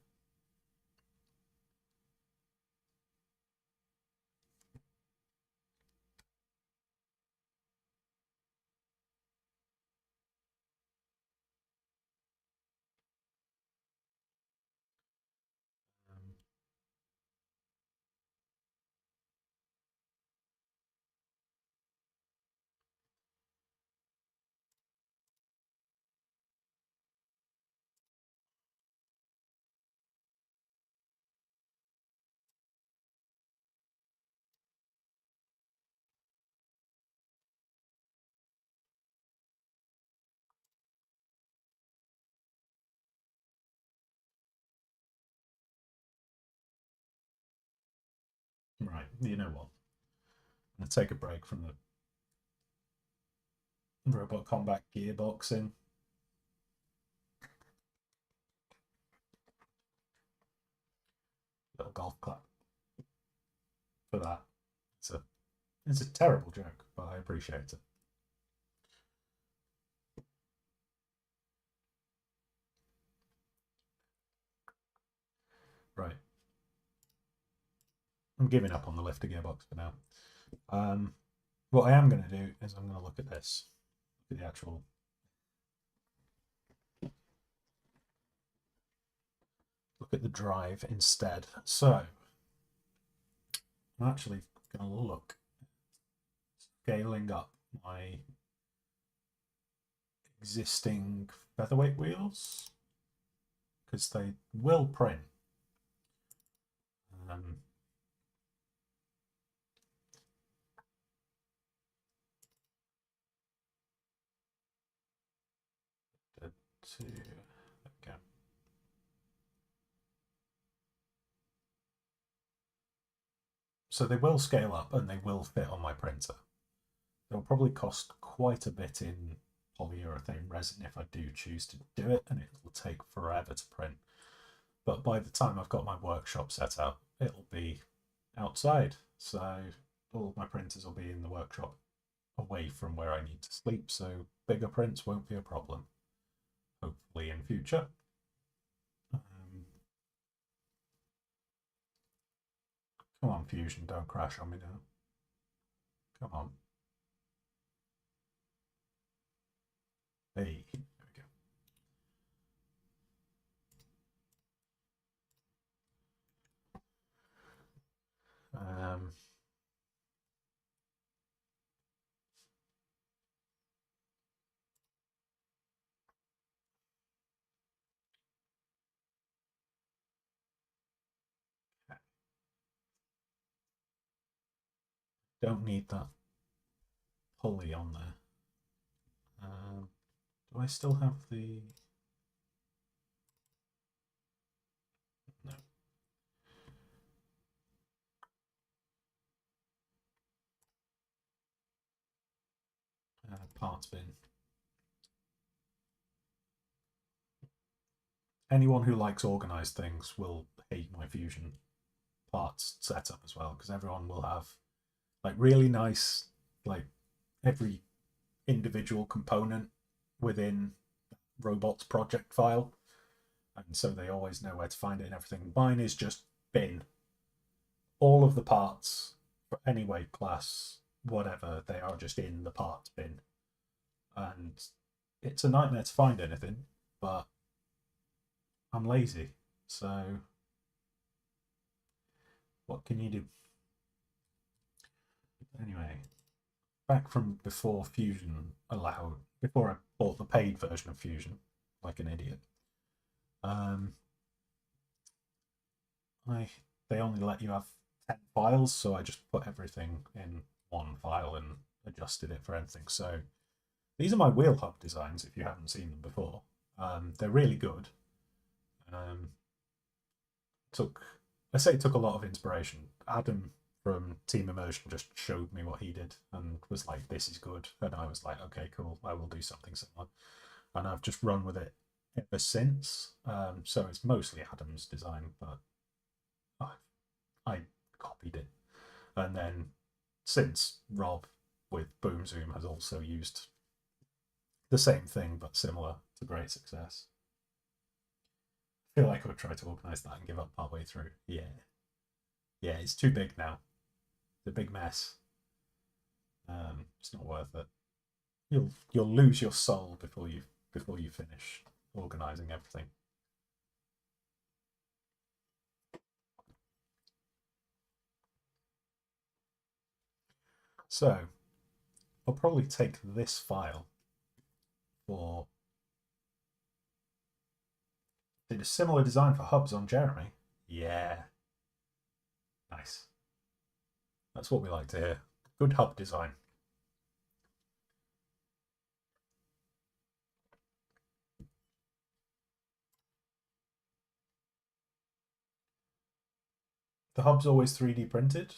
Um, right, you know what? I'm gonna take a break from the robot combat gearboxing. Little golf clap for that. It's a it's a terrible joke, but I appreciate it. Right. I'm giving up on the lifter gearbox for now. What I am going to do is I'm going to look at this, look at the actual. Look at the drive instead. So I'm actually going to look scaling up my existing featherweight wheels because they will print. Um, okay. So they will scale up and they will fit on my printer. They'll probably cost quite a bit in polyurethane resin if I do choose to do it, and it will take forever to print. But by the time I've got my workshop set up, it'll be outside. So all of my printers will be in the workshop away from where I need to sleep. So bigger prints won't be a problem, hopefully in future. Come on, Fusion, don't crash on me now. Come on. Hey, there we go. Don't need that pulley on there. Do I still have the... No. Parts bin. Anyone who likes organized things will hate my Fusion parts setup as well, because everyone will have like really nice, like every individual component within robots project file, and so they always know where to find it and everything. Mine is just bin. All of the parts for any weight class, whatever, they are just in the parts bin, and it's a nightmare to find anything, but I'm lazy, so what can you do? Anyway, back from before Fusion allowed, before I bought the paid version of Fusion, like an idiot. They only let you have 10 files, so I just put everything in one file and adjusted it for anything. So these are my wheel hub designs, if you haven't seen them before. They're really good. I say it took a lot of inspiration. Adam from Team Immersion just showed me what he did and was like, this is good. And I was like, okay, cool, I will do something similar. And I've just run with it ever since. So it's mostly Adam's design, but I copied it. And then since Rob with Boom Zoom has also used the same thing but similar to great success. I feel like I would try to organise that and give up partway through. Yeah. Yeah, it's too big now. It's a big mess. It's not worth it. You'll lose your soul before you finish organising everything. So I'll probably take this file for... Did a similar design for hubs on Jeremy. Yeah. Nice. That's what we like to hear. Good hub design. The hub's always 3D printed.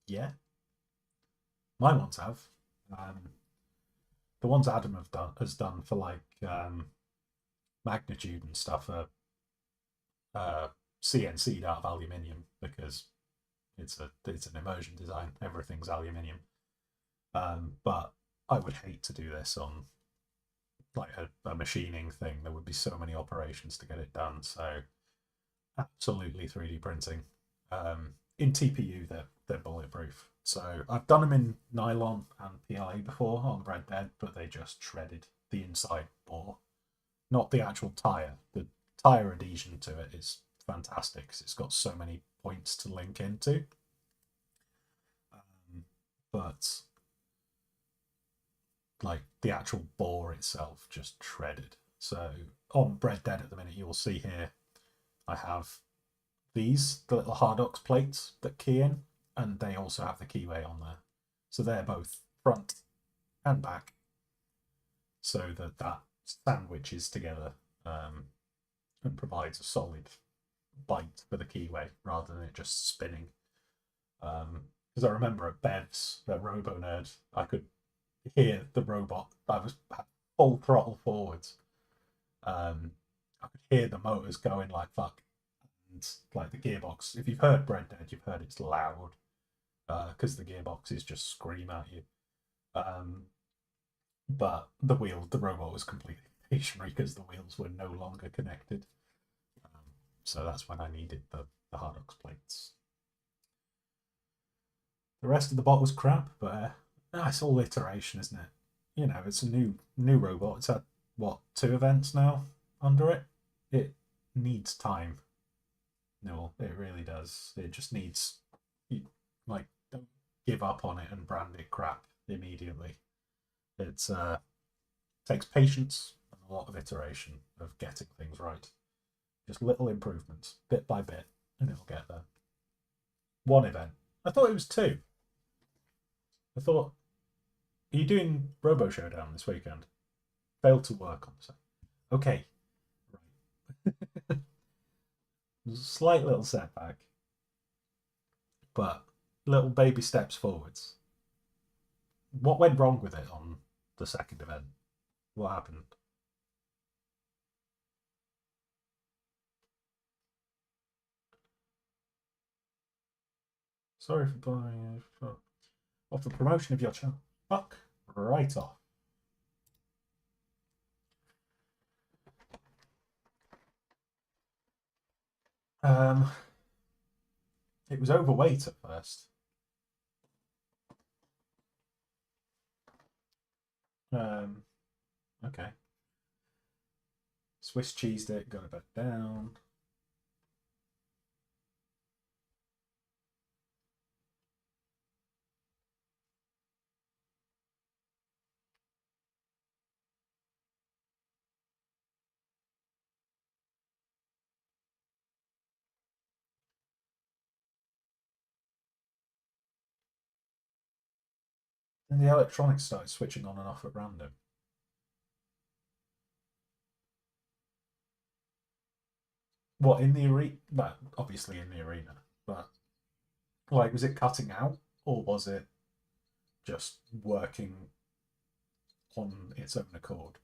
Yeah. My ones have. The ones Adam has done for like magnitude and stuff are CNC'd out of aluminium because it's an immersion design. Everything's aluminium. But I would hate to do this on like a machining thing. There would be so many operations to get it done. So absolutely 3D printing. In TPU, they're bulletproof. So I've done them in nylon and PLA before on Bread Dead, but they just shredded the inside bore, not the actual tire. The tire adhesion to it is fantastic because it's got so many points to link into. But like the actual bore itself just shredded. So on Bread Dead at the minute, you'll see here I have these, the little Hardox plates that key in, and they also have the keyway on there. So they're both front and back, so that sandwiches together and provides a solid bite for the keyway rather than it just spinning. Because I remember at Bev's, at Robo Nerd, I could hear the robot. I was full throttle forwards. I could hear the motors going like fuck, and like the gearbox. If you've heard Bread Dead, you've heard it's loud because the gearboxes just scream at you. But the robot was completely stationary because the wheels were no longer connected. So that's when I needed the Hardox plates. The rest of the bot was crap, but it's all iteration, isn't it? You know, it's a new robot. It's had what 2 events now under it. It needs time. No, it really does. It just needs like don't give up on it and brand it crap immediately. It's takes patience and a lot of iteration of getting things right. Just little improvements, bit by bit, and it'll get there. One event. I thought it was two. I thought, are you doing Robo Showdown this weekend? Failed to work on the same. Okay. Right. Slight little setback, but little baby steps forwards. What went wrong with it on the second event? What happened? Sorry for buying off the promotion of your channel. Fuck right off. It was overweight at first. Okay. Swiss cheesed it, got it back down. And the electronics started switching on and off at random. What, in the arena? Well, obviously in the arena, but like, was it cutting out or was it just working on its own accord?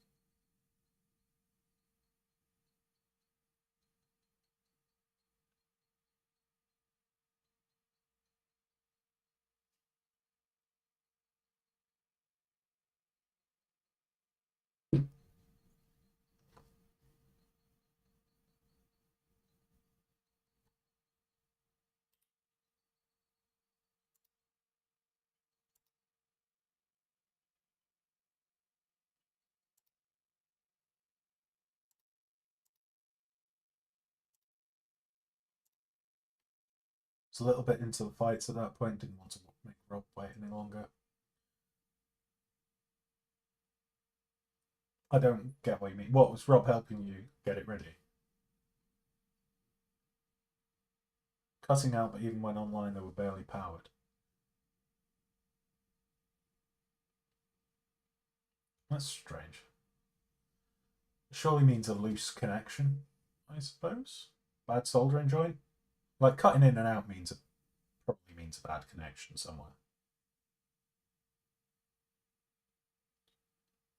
It's a little bit into the fights at that point, didn't want to make Rob wait any longer. I don't get what you mean. What was Rob helping you get it ready? Cutting out, but even when online they were barely powered. That's strange. Surely means a loose connection, I suppose. Bad soldering joint. Like cutting in and out probably means a bad connection somewhere.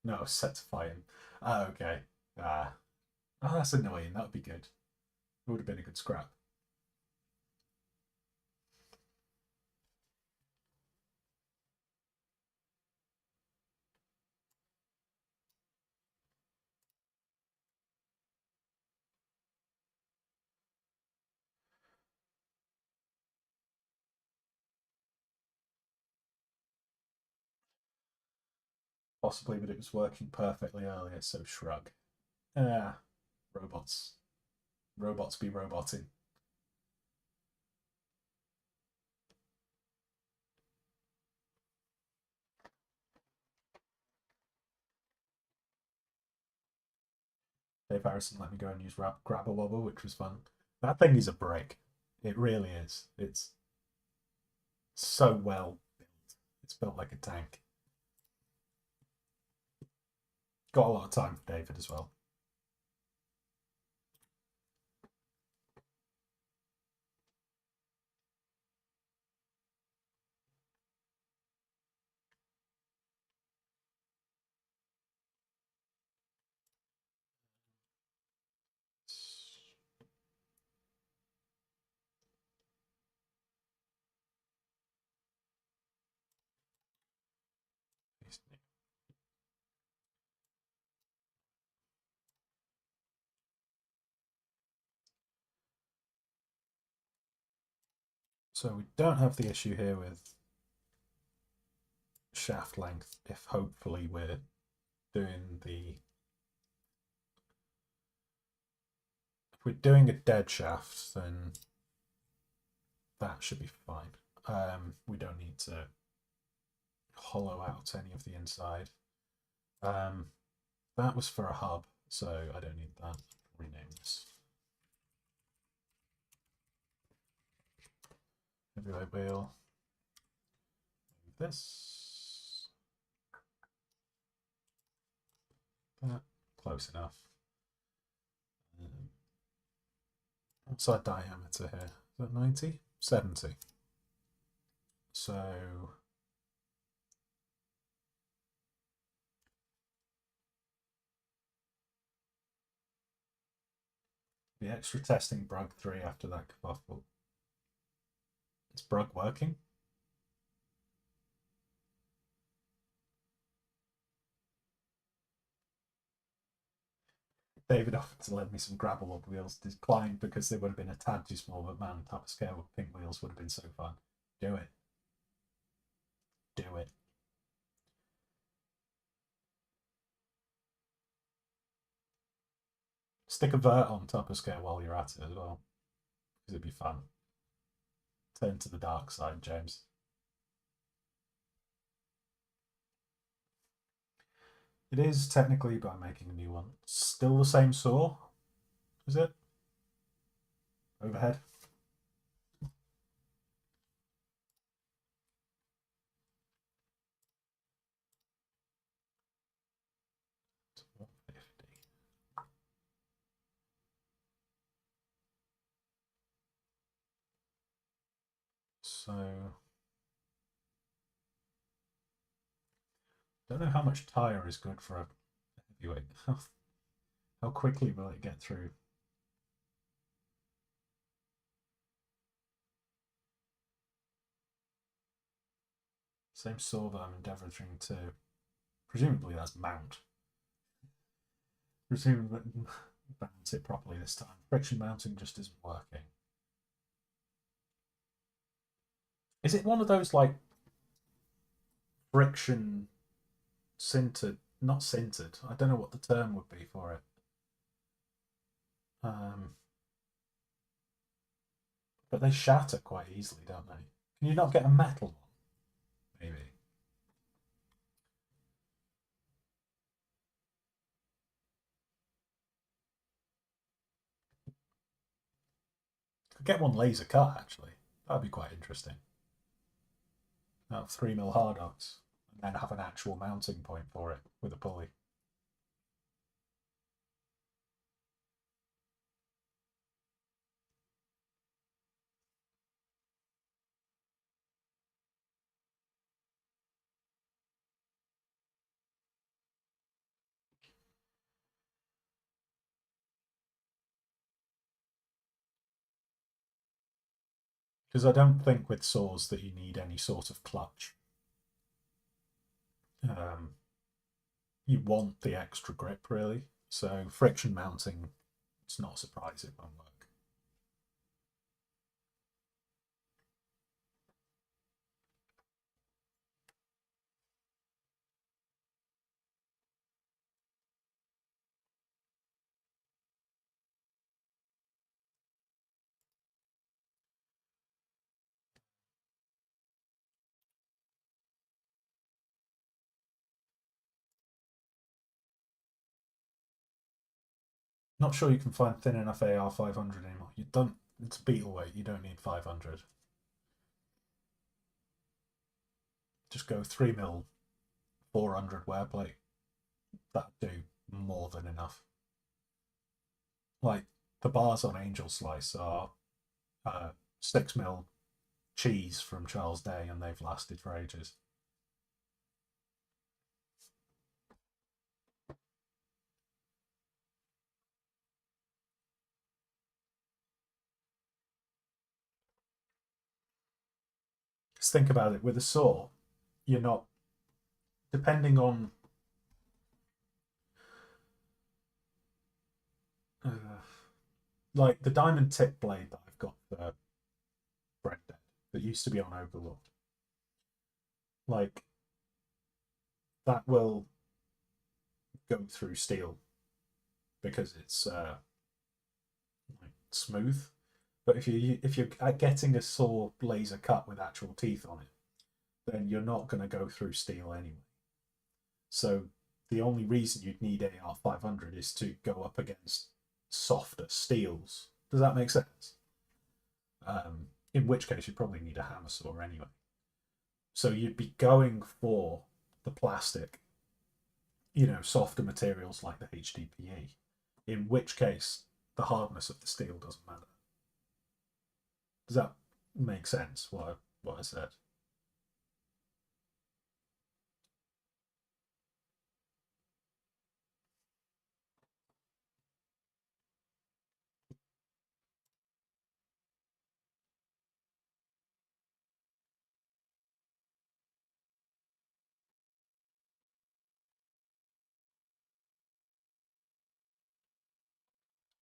No, set to fighting. Ah, okay. Ah, oh, that's annoying. That would be good. It would have been a good scrap. Possibly, but it was working perfectly earlier, so shrug. Ah, robots. Robots be roboting. Dave Harrison let me go and use Grab a Wobble, which was fun. That thing is a brick. It really is. It's so well built. It's built like a tank. Got a lot of time for David as well. So we don't have the issue here with shaft length if hopefully we're doing the if we're doing a dead shaft, then that should be fine. We don't need to hollow out any of the inside. That was for a hub, so I don't need that. Rename this. Heavyweight wheel. This. That. Close enough. What's our diameter here? Is that 90? 70. So the extra testing Brug 3 after that kerfuffle. Is Brug working? David offered to lend me some Gravelwood wheels, declined because they would have been a tad too small, but man, type of scale with pink wheels would have been so fun. Do it. Do it. Stick a vert on top of scale while you're at it as well, because it'd be fun. Turn to the dark side, James. It is technically by making a new one. Still the same saw, is it? Overhead. So don't know how much tire is good for a heavyweight. How quickly will it get through? Same saw that I'm endeavouring to. Presumably that's mount. Presumably balance it properly this time. Friction mounting just isn't working. Is it one of those like friction sintered? Not sintered. I don't know what the term would be for it. But they shatter quite easily, don't they? Can you not get a metal one? Maybe. Could get one laser cut actually. That'd be quite interesting. Out of 3mm hard ox, and then have an actual mounting point for it with a pulley. Because I don't think with saws that you need any sort of clutch. You want the extra grip really, so friction mounting, it's not a surprise it won't work. Not sure you can find thin enough AR 500 anymore. You don't. It's beetle weight. You don't need 500. Just go 3mm 400 wear plate. That'd do more than enough. Like the bars on Angel Slice are 6mm cheese from Charles Day, and they've lasted for ages. Just think about it. With a saw, you're not depending on like the diamond tip blade that I've got for Red Dead that used to be on Overlord. Like that will go through steel because it's like smooth. But if you're getting a saw laser cut with actual teeth on it, then you're not going to go through steel anyway. So the only reason you'd need AR 500 is to go up against softer steels. Does that make sense? in which case you probably need a hammer saw anyway. So you'd be going for the plastic, softer materials like the HDPE, in which case the hardness of the steel doesn't matter. Does that make sense, what I said?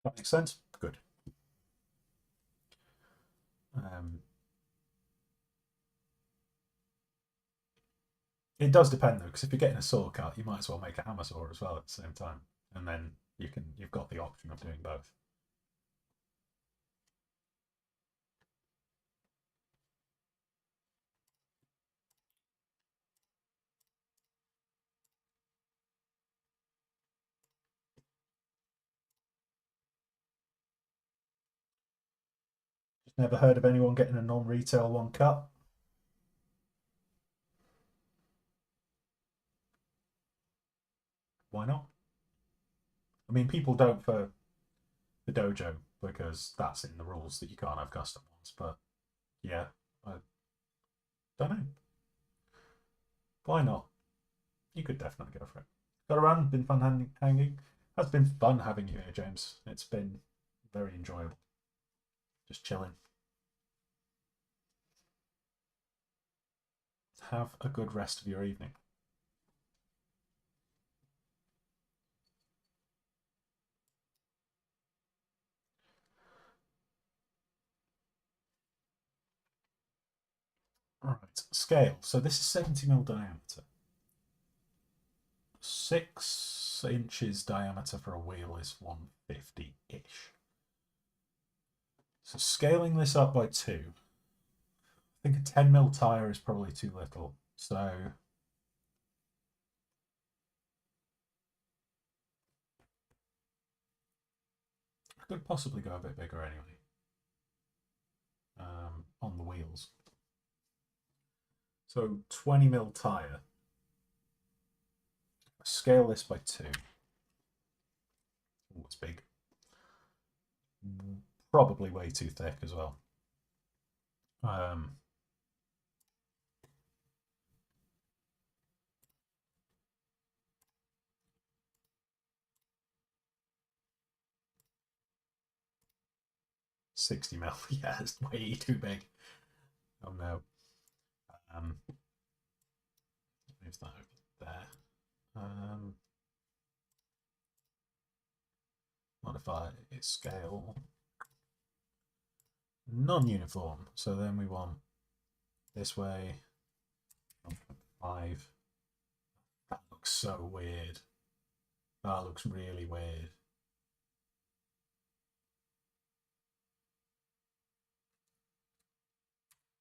That makes sense? Good. Um, it does depend though, because if you're getting a saw cut, you might as well make a hammer saw as well at the same time, and then you've got the option of doing both. Just never heard of anyone getting a non-retail one cut. Why not? I mean, people don't for the dojo because that's in the rules that you can't have custom ones. But yeah, I don't know. Why not? You could definitely go for it. Got around, been fun hanging. Has been fun having you here, James. It's been very enjoyable. Just chilling. Have a good rest of your evening. Right, scale. So this is 70mm diameter. 6 inches diameter for a wheel is 150-ish. So scaling this up by 2, I think a 10mm tyre is probably too little. So I could possibly go a bit bigger anyway, on the wheels. So 20mm tyre. Scale this by 2. Oh, it's big. Probably way too thick as well. 60mm. Yeah, it's way too big. Oh no. Move that over there. Modify its scale. Non-uniform. So then we want this way. 5. That looks so weird. That looks really weird.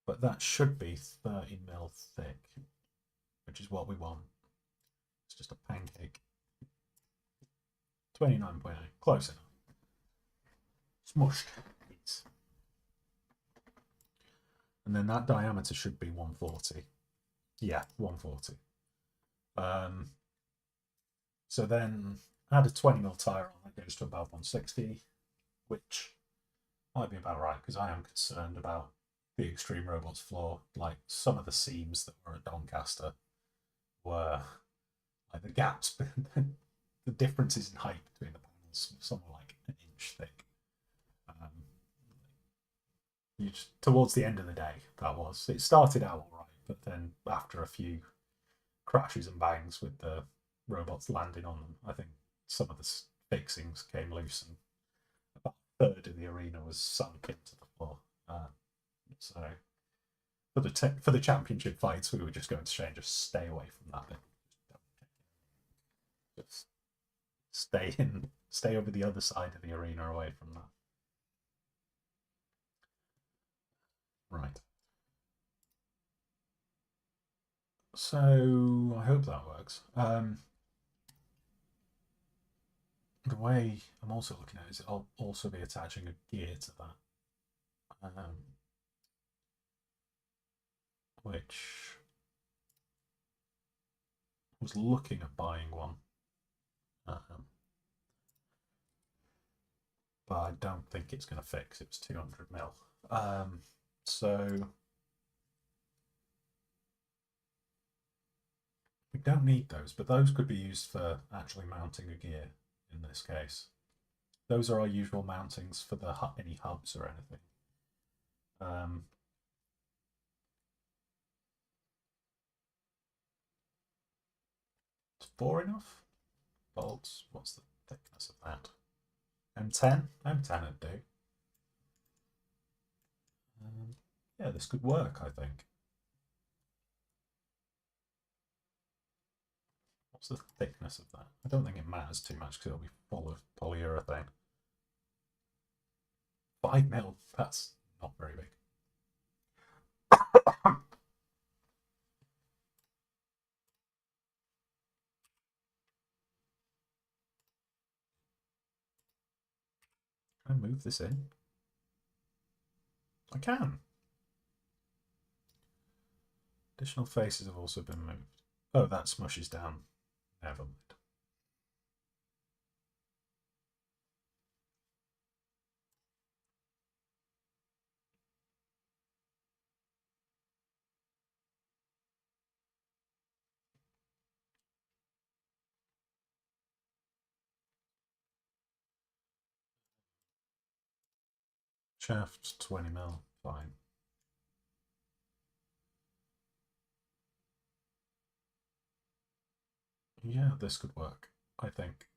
But that should be 30mm thick, which is what we want. It's just a pancake. 29.8, close enough. Smushed. And then that diameter should be 140. Yeah, 140. So then add a 20mm tyre on, that goes to about 160, which might be about right because I am concerned about the Extreme Robots floor. Like some of the seams that were at Doncaster were like the gaps, the differences in height between the panels, some were like an inch thick. Towards the end of the day, that was. It started out all right, but then after a few crashes and bangs with the robots landing on them, I think some of the fixings came loose and about a third of the arena was sunk into the floor. So for the championship fights, we were just going to say just stay away from that bit. Just stay over the other side of the arena away from that. Right. So I hope that works. The way I'm also looking at it is I'll also be attaching a gear to that. which I was looking at buying one, but I don't think it's going to fix. It was 200 mil. So we don't need those, but those could be used for actually mounting a gear in this case. Those are our usual mountings for the any hubs or anything. Is 4 enough? Bolts, what's the thickness of that? M10? M10 would do. Yeah, this could work, I think. What's the thickness of that? I don't think it matters too much because it'll be full of polyurethane. 5 mil, that's not very big. Can I move this in? I can. Additional faces have also been moved. Oh, that smushes down. Never mind. Shaft 20 mil, fine. Yeah, this could work, I think.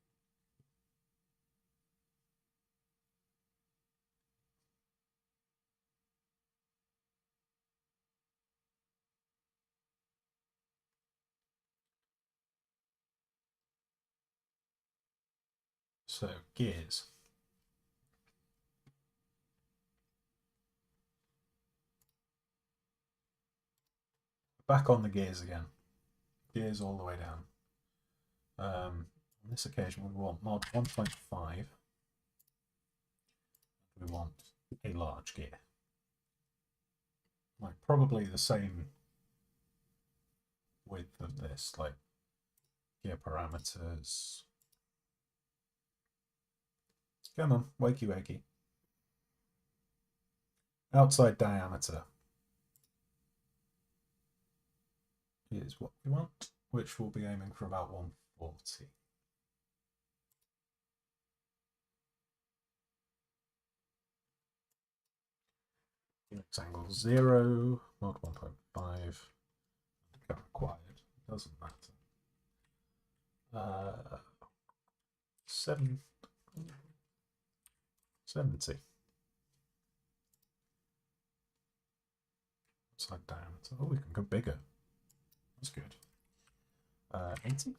So, gears. Back on the gears again. Gears all the way down. On this occasion, we want mod 1.5. We want a large gear. Like, probably the same width of this, like gear parameters. Come on, wakey wakey. Outside diameter is what we want, which we'll be aiming for about 140. Helix angle 0, mod 1.5. Required, doesn't matter. 70. Outside diameter. Oh, we can go bigger. That's good. 80.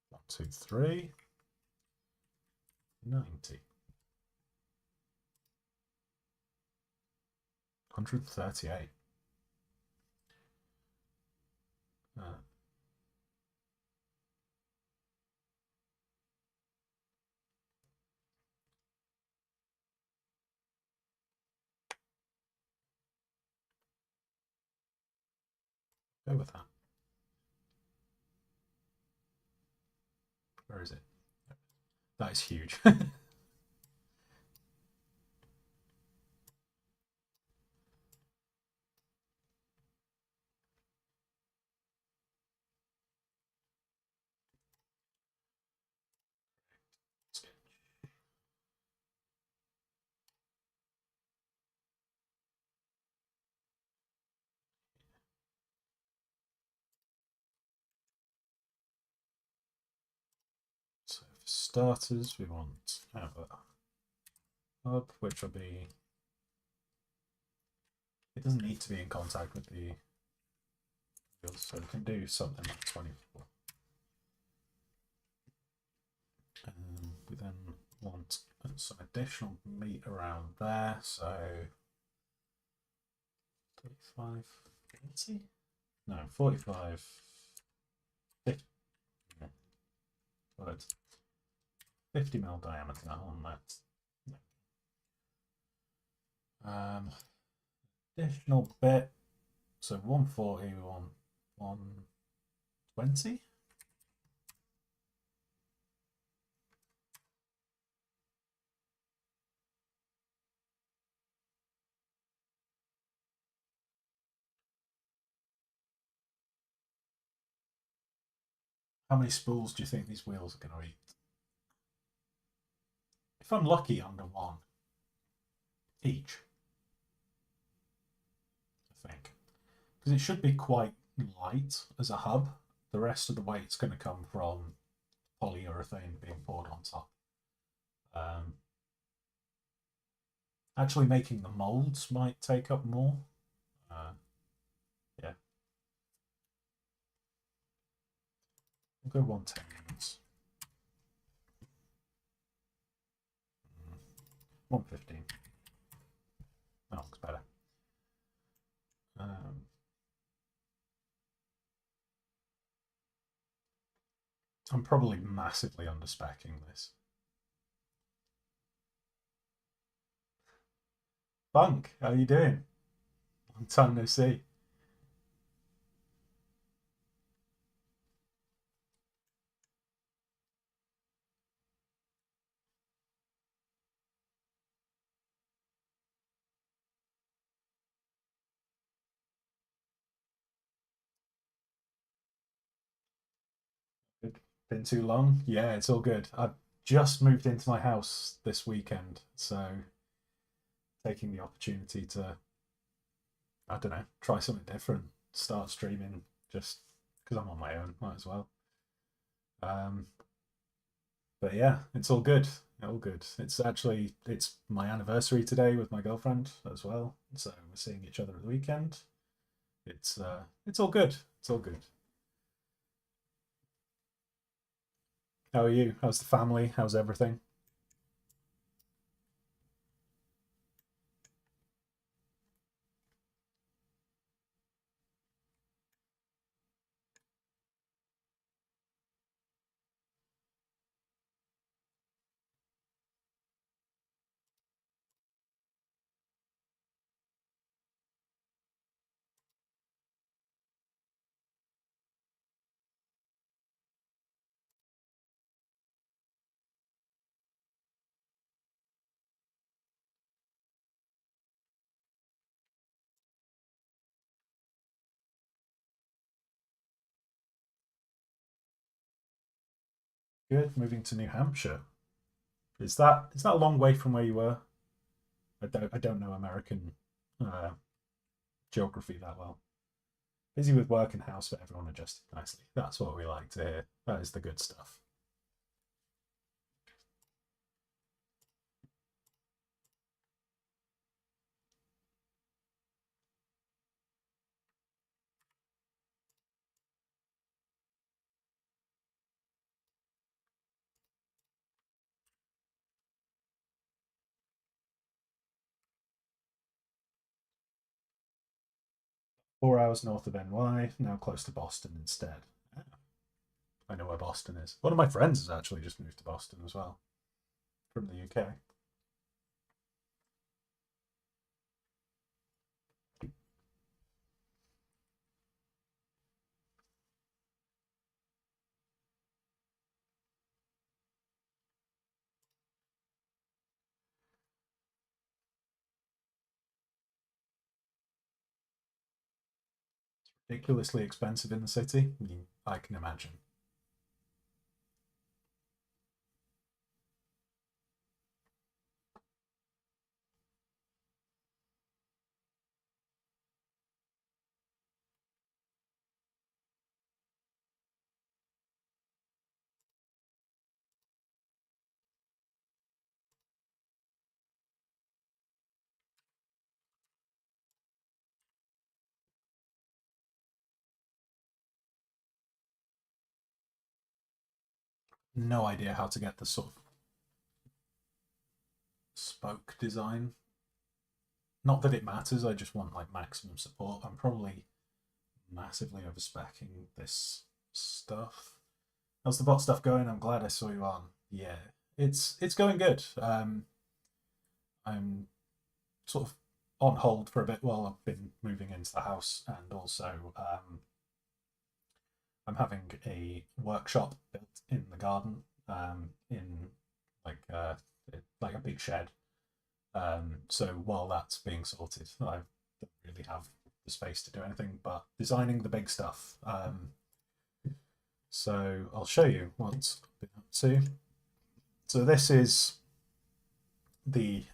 1, 2, 3. 90. 138. Go with that. Where is it? That is huge. So for starters, we want a hub, which will be. It doesn't need to be in contact with the wheels, so we can do something like 24. We then want some additional meat around there, so 35, 80? No, 45, 50. Yeah. Right. 50 mil diameter on that. Additional bit. So 140, 120. How many spools do you think these wheels are going to eat? If I'm lucky, under one each, I think. Because it should be quite light as a hub. The rest of the weight's going to come from polyurethane being poured on top. Actually, making the molds might take up more. Yeah. We'll go 110 units. 115. That looks better. I'm probably massively underspecking this. Funk, how are you doing? Long time no see. Been too long? Yeah, it's all good. I've just moved into my house this weekend, so taking the opportunity to, I don't know, try something different. Start streaming just because I'm on my own, might as well. Um, but yeah, it's all good. All good. It's my anniversary today with my girlfriend as well, so we're seeing each other at the weekend. It's all good. It's all good. How are you? How's the family? How's everything? Good. Moving to New Hampshire. Is that a long way from where you were? I don't know American uh, geography that well. Busy with work and house, but everyone adjusted nicely. That's what we like to hear. That is the good stuff. 4 hours north of NY, now close to Boston instead. Ah, I know where Boston is. One of my friends has actually just moved to Boston as well from the UK. Ridiculously expensive in the city. I can imagine. No idea how to get the sort of spoke design. Not that it matters. I just want like maximum support. I'm probably massively overspecking this stuff. How's the bot stuff going? I'm glad I saw you on. Yeah, it's going good. I'm sort of on hold for a bit while I've been moving into the house, and also I'm having a workshop built in the garden, in like like a big shed. So while that's being sorted, I don't really have the space to do anything but designing the big stuff. So I'll show you what I've been up to. So this is the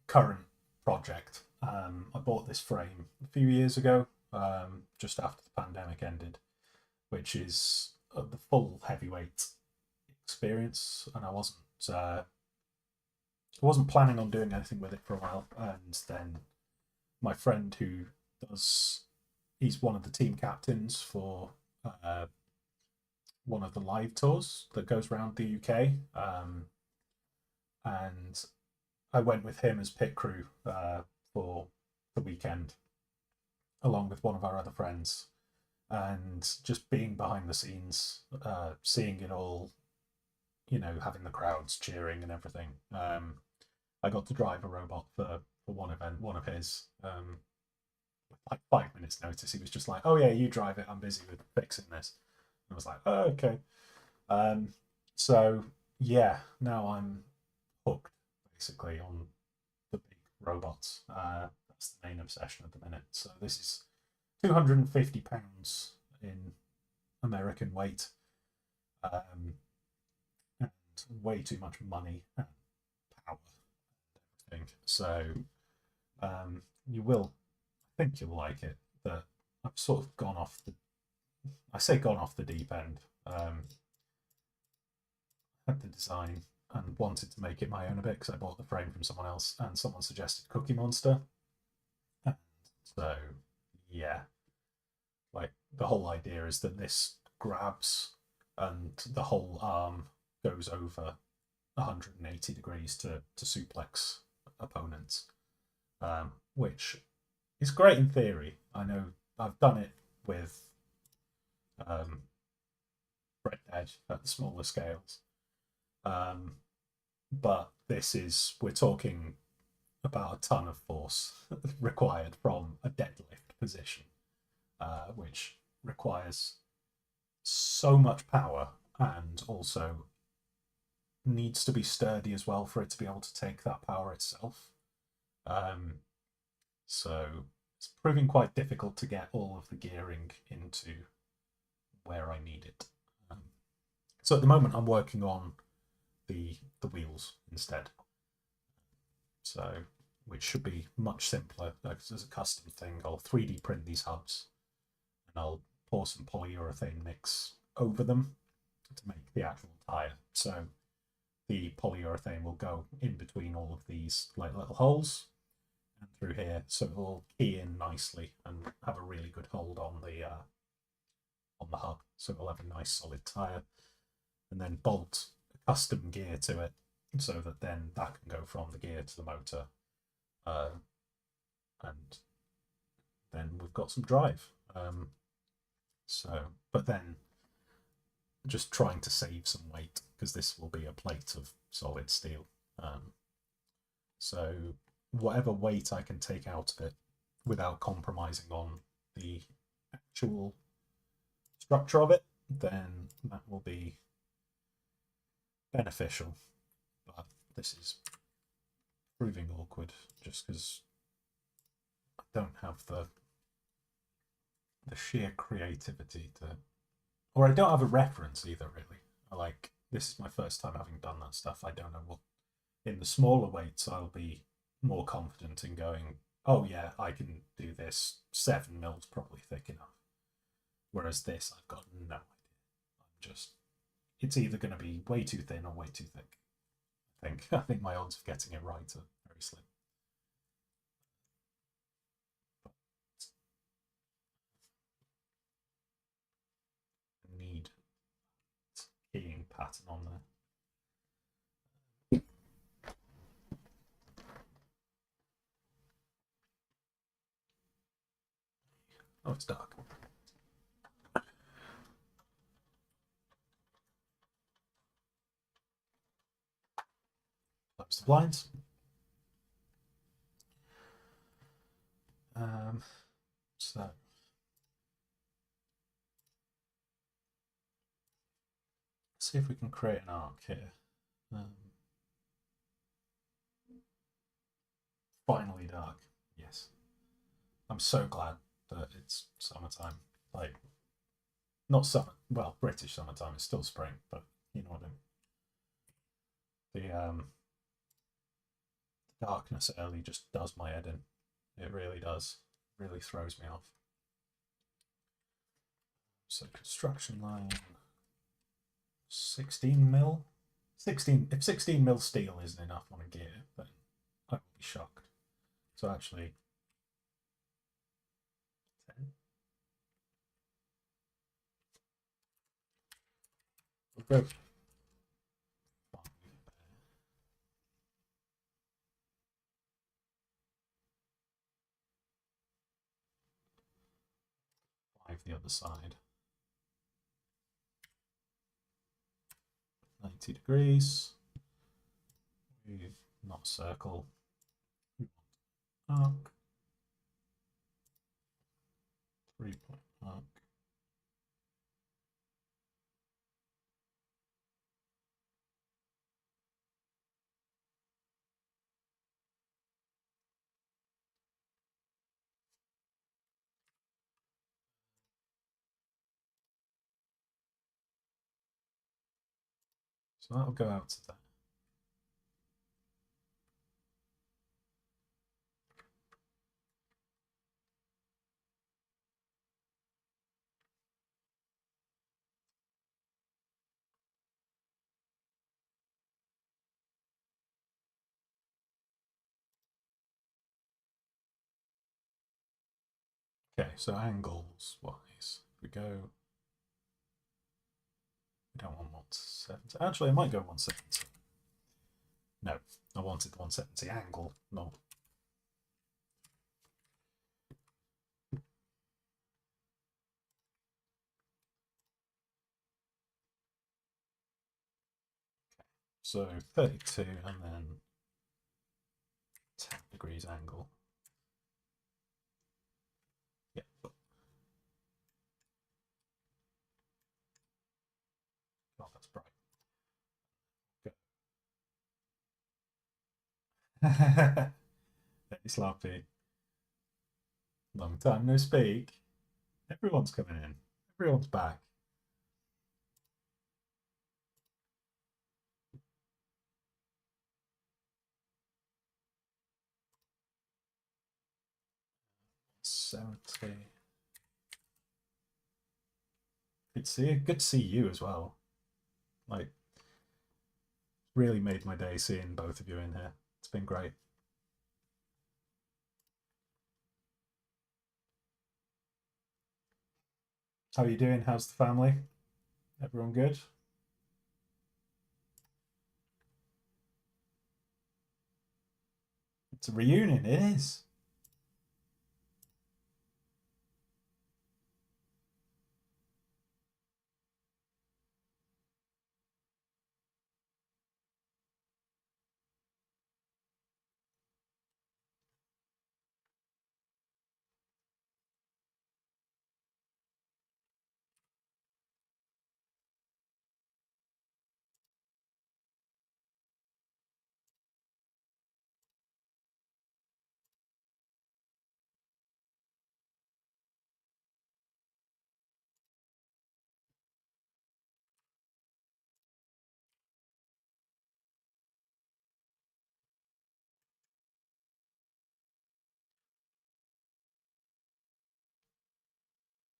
current project. I bought this frame a few years ago, just after the pandemic ended, which is the full heavyweight experience, and I wasn't planning on doing anything with it for a while, and then my friend who does he's one of the team captains for one of the live tours that goes around the UK, and I went with him as pit crew for the weekend, along with one of our other friends, and just being behind the scenes, seeing it all, having the crowds cheering and everything. I got to drive a robot for one event, one of his. With like 5 minutes notice, he was just like, "Oh yeah, you drive it. I'm busy with fixing this." And I was like, "Oh okay." Um, so yeah, now I'm hooked basically on the big robots. That's the main obsession at the minute. So this is £250 in American weight, and way too much money and power and everything. So you will, I think you'll like it. That I've sort of gone off the, I say gone off the deep end. Had the design and wanted to make it my own a bit because I bought the frame from someone else, and someone suggested Cookie Monster. And so yeah, like the whole idea is that this grabs and the whole arm goes over 180 degrees to suplex opponents, which is great in theory. I know I've done it with um, Red Dead at the smaller scales, but we're talking about a ton of force required from a deadlift position, which requires so much power and also needs to be sturdy as well for it to be able to take that power itself. So it's proving quite difficult to get all of the gearing into where I need it. So at the moment, I'm working on the wheels instead. So which should be much simpler. As a custom thing, I'll 3D print these hubs and I'll pour some polyurethane mix over them to make the actual tire. So the polyurethane will go in between all of these like little holes and through here, so it will key in nicely and have a really good hold on the hub. So it'll have a nice solid tire, and then bolt a custom gear to it, so that then that can go from the gear to the motor, and then we've got some drive. But then just trying to save some weight because this will be a plate of solid steel. So whatever weight I can take out of it without compromising on the actual structure of it, then that will be beneficial. But this is proving awkward just because I don't have the sheer creativity to, or I don't have a reference either. Really, this is my first time having done that stuff. I don't know what in the smaller weights I'll be more confident in going, oh yeah, I can do this. 7 mils probably thick enough. Whereas this, I've got no idea. It's either going to be way too thin or way too thick. I think my odds of getting it right are very slim. I need keying pattern on there. Oh, it's dark. Close the blinds. So see if we can create an arc here. Finally dark. Yes. I'm so glad that it's summertime. Like, not summer. Well, British summertime. It's still spring, but you know what I mean. The darkness early just does my head in. It really does. Really throws me off. So construction line 16 mil. 16. If 16 mil steel isn't enough on a gear, then I will be shocked. So actually, 10. We'll go 5 the other side. 90 degrees. We not circle. Arc. 3-point arc. So that'll go out to that. Okay, so angles wise, we go. We don't want 170. Actually, I might go 170. No, I wanted 170 angle, not. So 32 and then 10 degrees angle. Yeah. Oh, that's bright. Go. Hey, Sloppy. Long time no speak. Everyone's coming in. Everyone's back. Good to see you as well. Like, really made my day seeing both of you in here. It's been great. How are you doing? How's the family? Everyone good? It's a reunion, it is.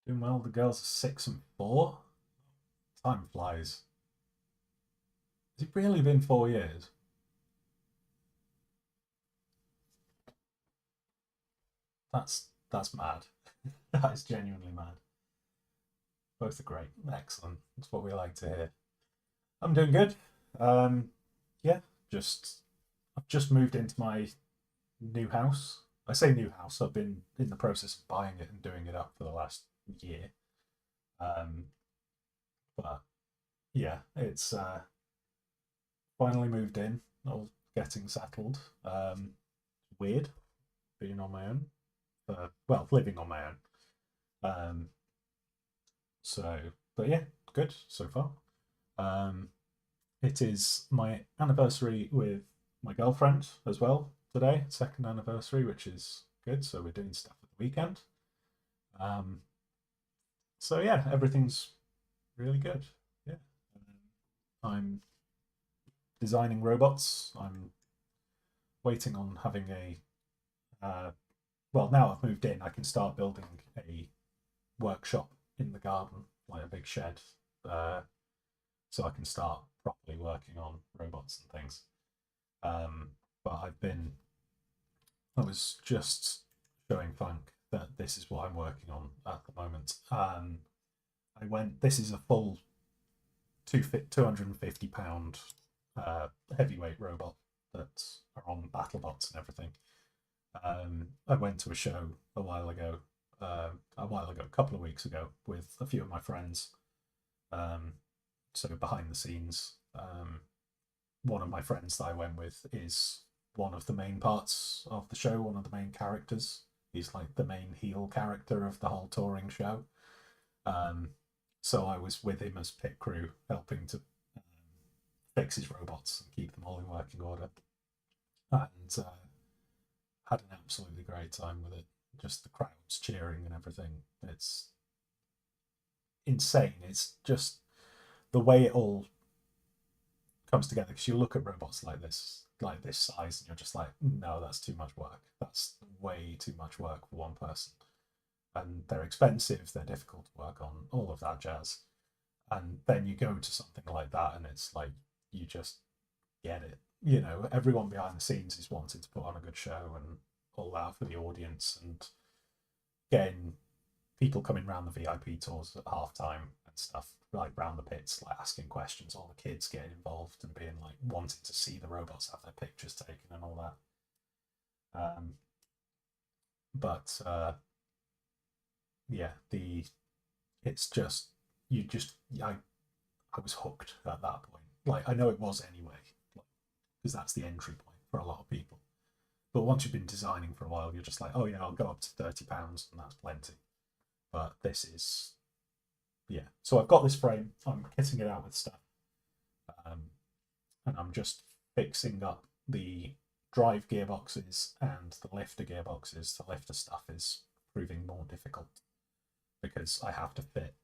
Doing well. The girls are 6 and 4. Time flies. Has it really been 4 years? That's mad. That is genuinely mad. Both are great. Excellent. That's what we like to hear. I'm doing good. Yeah, I've just moved into my new house. I say new house. I've been in the process of buying it and doing it up for the last year. Um, but yeah, it's finally moved in. All getting settled. Weird being on my own. well, living on my own. Um, so, but yeah, good so far. Um, it is my anniversary with my girlfriend as well today, second anniversary, which is good. So we're doing stuff at the weekend. Um, so yeah, everything's really good. Yeah, I'm designing robots. I'm waiting on having a well, now I've moved in, I can start building a workshop in the garden, like a big shed, uh, so I can start properly working on robots and things. Um, but I was just showing Funk that this is what I'm working on at the moment. This is a full 250 pound heavyweight robot that are on Battlebots and everything. I went to a show a couple of weeks ago, with a few of my friends. Um, so behind the scenes, one of my friends that I went with is one of the main parts of the show, one of the main characters. He's like the main heel character of the whole touring show. Um, so I was with him as pit crew, helping to fix his robots and keep them all in working order. And had an absolutely great time with it. Just the crowds cheering and everything. It's insane. It's just the way it all comes together. Because you look at robots like this size, and you're just like, no, that's too much work. That's way too much work for one person. And they're expensive. They're difficult to work on. All of that jazz. And then you go to something like that, and it's like you just get it. You know, everyone behind the scenes is wanting to put on a good show and all that for the audience, and getting people coming around the VIP tours at halftime and stuff, like round the pits, like asking questions, all the kids getting involved and being like wanting to see the robots have their pictures taken and all that. But yeah, it's just you just I was hooked at that point. Like I know it was anyway, because that's the entry point for a lot of people. But once you've been designing for a while, you're just like, oh yeah, I'll go up to £30 and that's plenty. But this is, yeah. So I've got this frame. I'm kitting it out with stuff, um, and I'm just fixing up the drive gearboxes and the lifter gearboxes. The lifter stuff is proving more difficult because I have to fit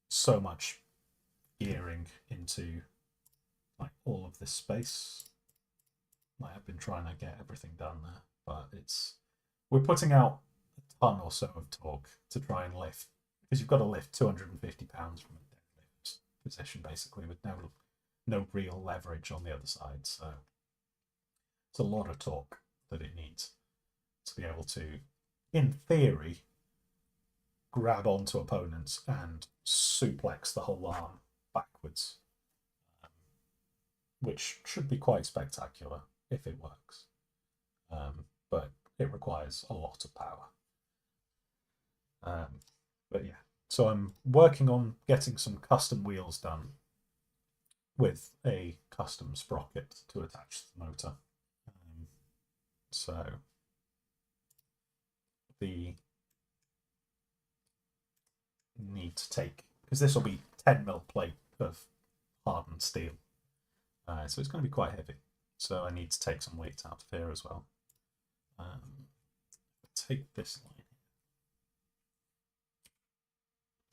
so much gearing into like all of this space. Like I've been trying to get everything done there, but we're putting out a ton or so of torque to try and lift, because you've got to lift 250 pounds from a deadlift position basically, with no real leverage on the other side. So it's a lot of torque that it needs to be able to, in theory, grab onto opponents and suplex the whole arm backwards, which should be quite spectacular if it works. But it requires a lot of power. But yeah, so I'm working on getting some custom wheels done with a custom sprocket to attach to the motor. So the need to take, because this will be 10mm plate of hardened steel, so it's going to be quite heavy. So I need to take some weight out of here as well. Take this line.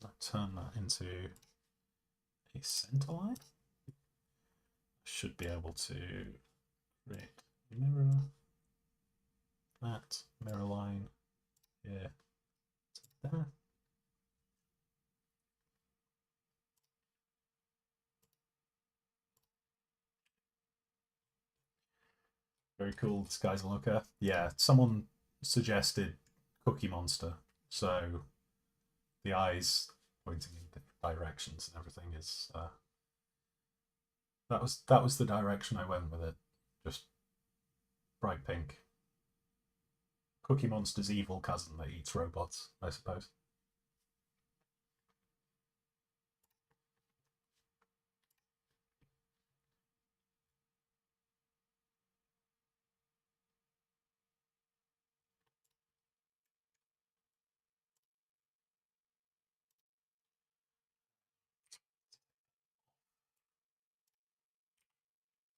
I turn that into a center line. I should be able to create mirror, that mirror line here to there. Very cool. This guy's a looker. Yeah, someone suggested Cookie Monster, so the eyes pointing in different directions and everything is that was the direction I went with it. Just bright pink. Cookie Monster's evil cousin that eats robots, I suppose.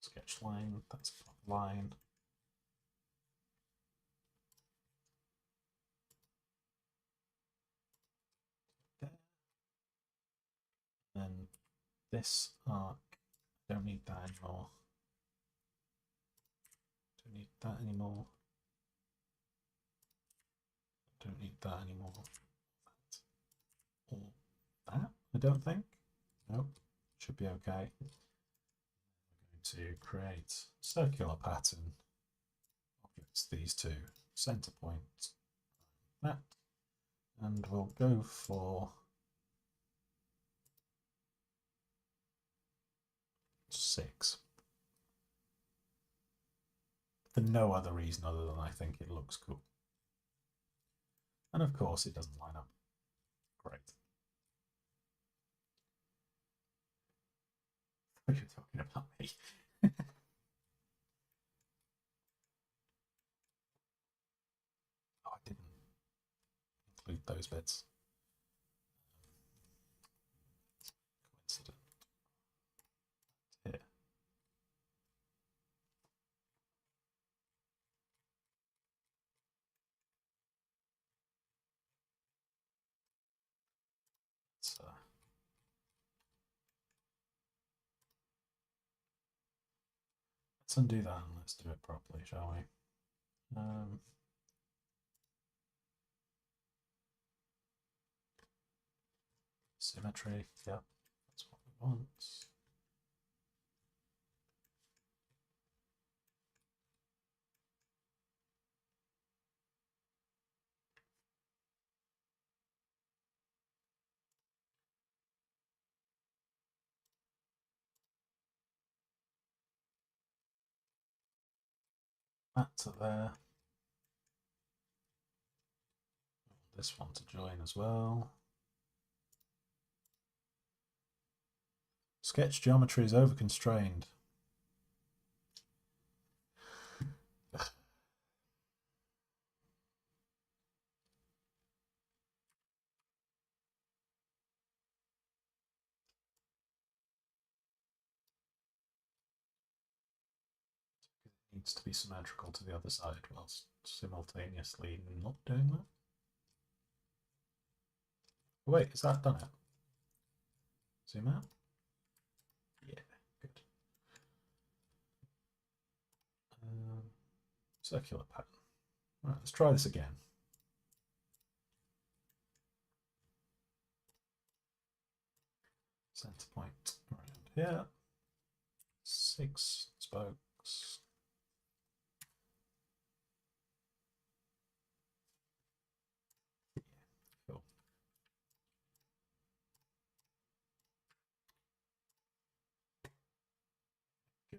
sketch line, that's a line. There. Then this arc, don't need that anymore. Don't need that anymore. Don't need that anymore. That. Or that, I don't think. Nope, should be okay. We're going to create circular pattern objects, these two, center point, that, and we'll go for 6. For no other reason other than I think it looks cool. And of course it doesn't line up. Great. You're talking about me. Oh, I didn't include those bits. Coincident. Here. Let's undo that and let's do it properly, shall we? Symmetry, yep, that's what we want. That to there. This one to join as well. Sketch geometry is over-constrained. It needs to be symmetrical to the other side whilst simultaneously not doing that. Oh, wait, is that done it? Zoom out. Yeah, good. Circular pattern. Right, let's try this again. Center point around here. 6 spokes. Cool.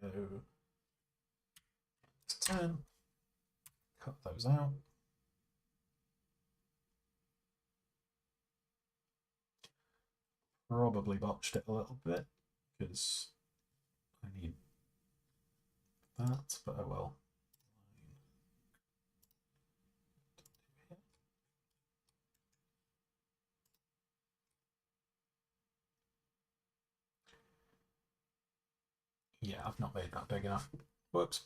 Go to 10. Cut those out. Probably botched it a little bit because I need that, but oh well. Yeah, I've not made that big enough. Whoops.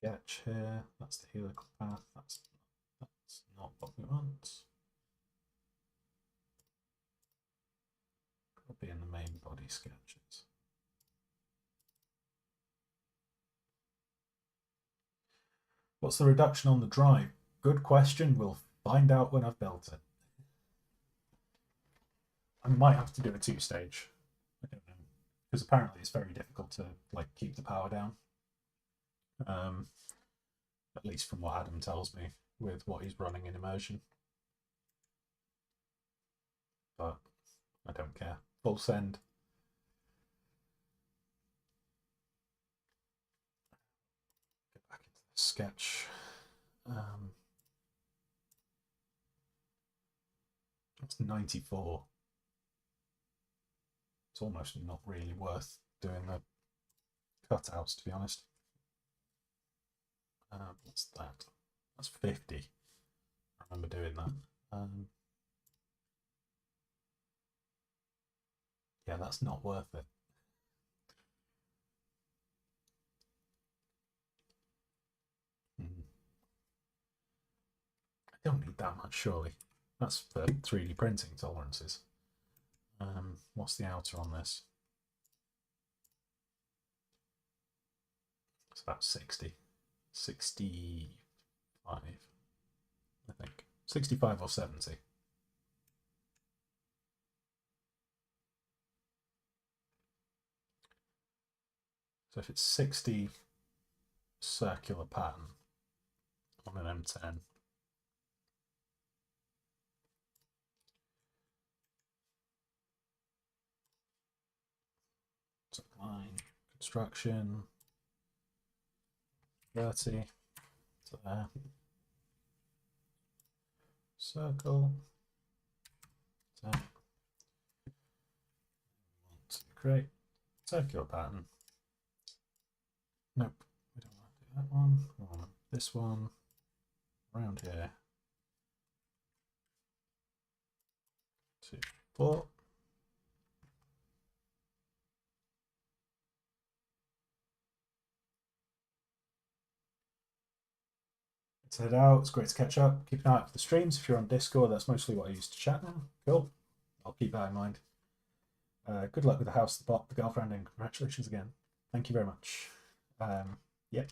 Sketch here, that's the helical path, that's not what we want. Could be in the main body sketches. What's the reduction on the drive? Good question, we'll find out when I've built it. I might have to do a 2-stage. I don't know. Because apparently it's very difficult to like keep the power down. At least from what Adam tells me with what he's running in immersion. But I don't care. Full send. sketch. It's 94. It's almost not really worth doing the cutouts, to be honest. What's that? That's 50. I remember doing that. Yeah, that's not worth it. I don't need that much, surely. That's for 3D printing tolerances. What's the outer on this? It's about 60. 65, I think. 65 or 70. So if it's 60 circular pattern on an M10, line construction 30 to there, circle 10. Want to create circular pattern. Nope, we don't want to do that one. We want this one around here. 2, 4. Let's head out. It's great to catch up. Keep an eye out for the streams. If you're on Discord, that's mostly what I use to chat now. Cool. I'll keep that in mind. Good luck with the house, the bot, the girlfriend, and congratulations again. Thank you very much. Yep.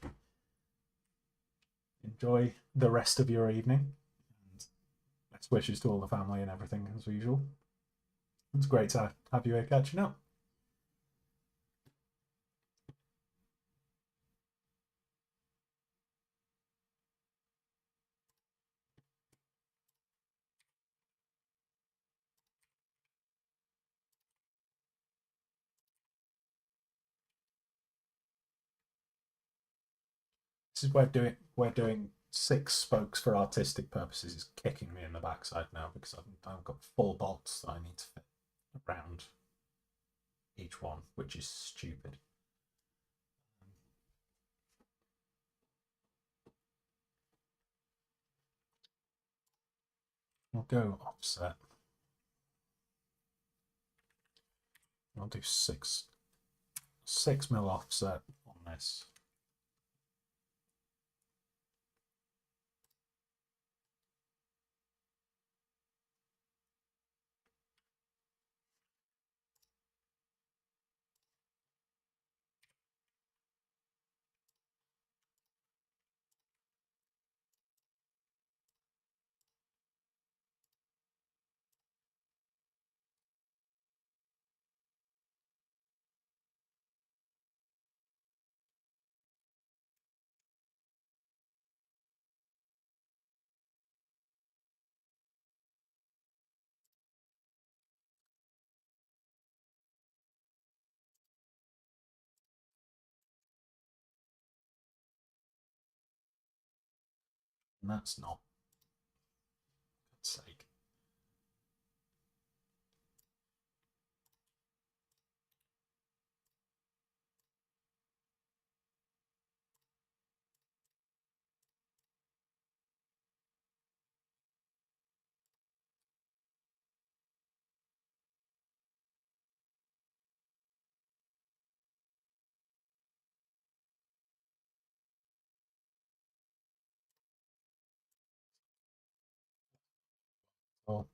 Enjoy the rest of your evening. And best wishes to all the family and everything as usual. It's great to have you here catching up. This is where doing 6 spokes for artistic purposes is kicking me in the backside now because I've got 4 bolts that I need to fit around each one, which is stupid. We'll go offset. I'll do 6 mil offset on this. And that's not, for God's sake. Well,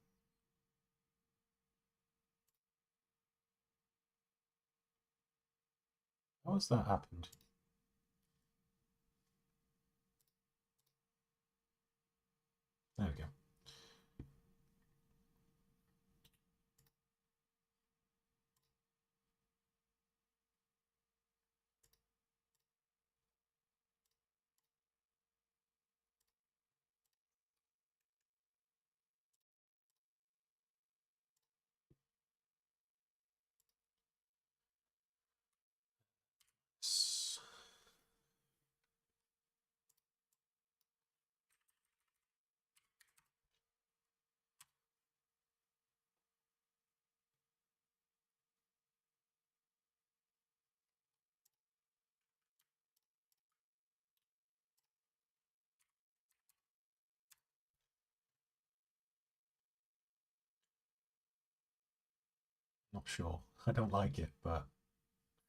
how has that happened? There we go. Not sure. I don't like it, but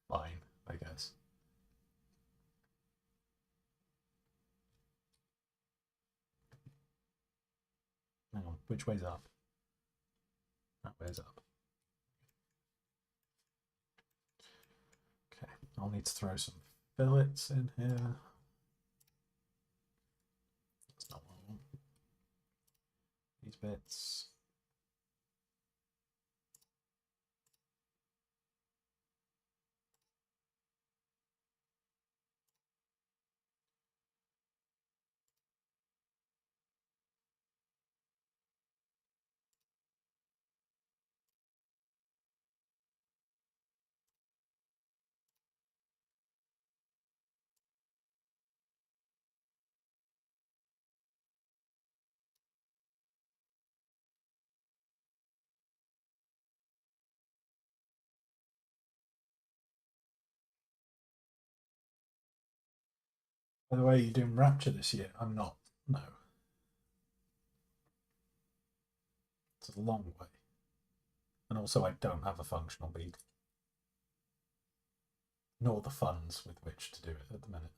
fine, I guess. Hang on, which way's up? That way's up. Okay, I'll need to throw some fillets in here. That's not what I want. These bits. By the way, you're doing Rapture this year? I'm not. No. It's a long way. And also, I don't have a functional bead. Nor the funds with which to do it at the minute.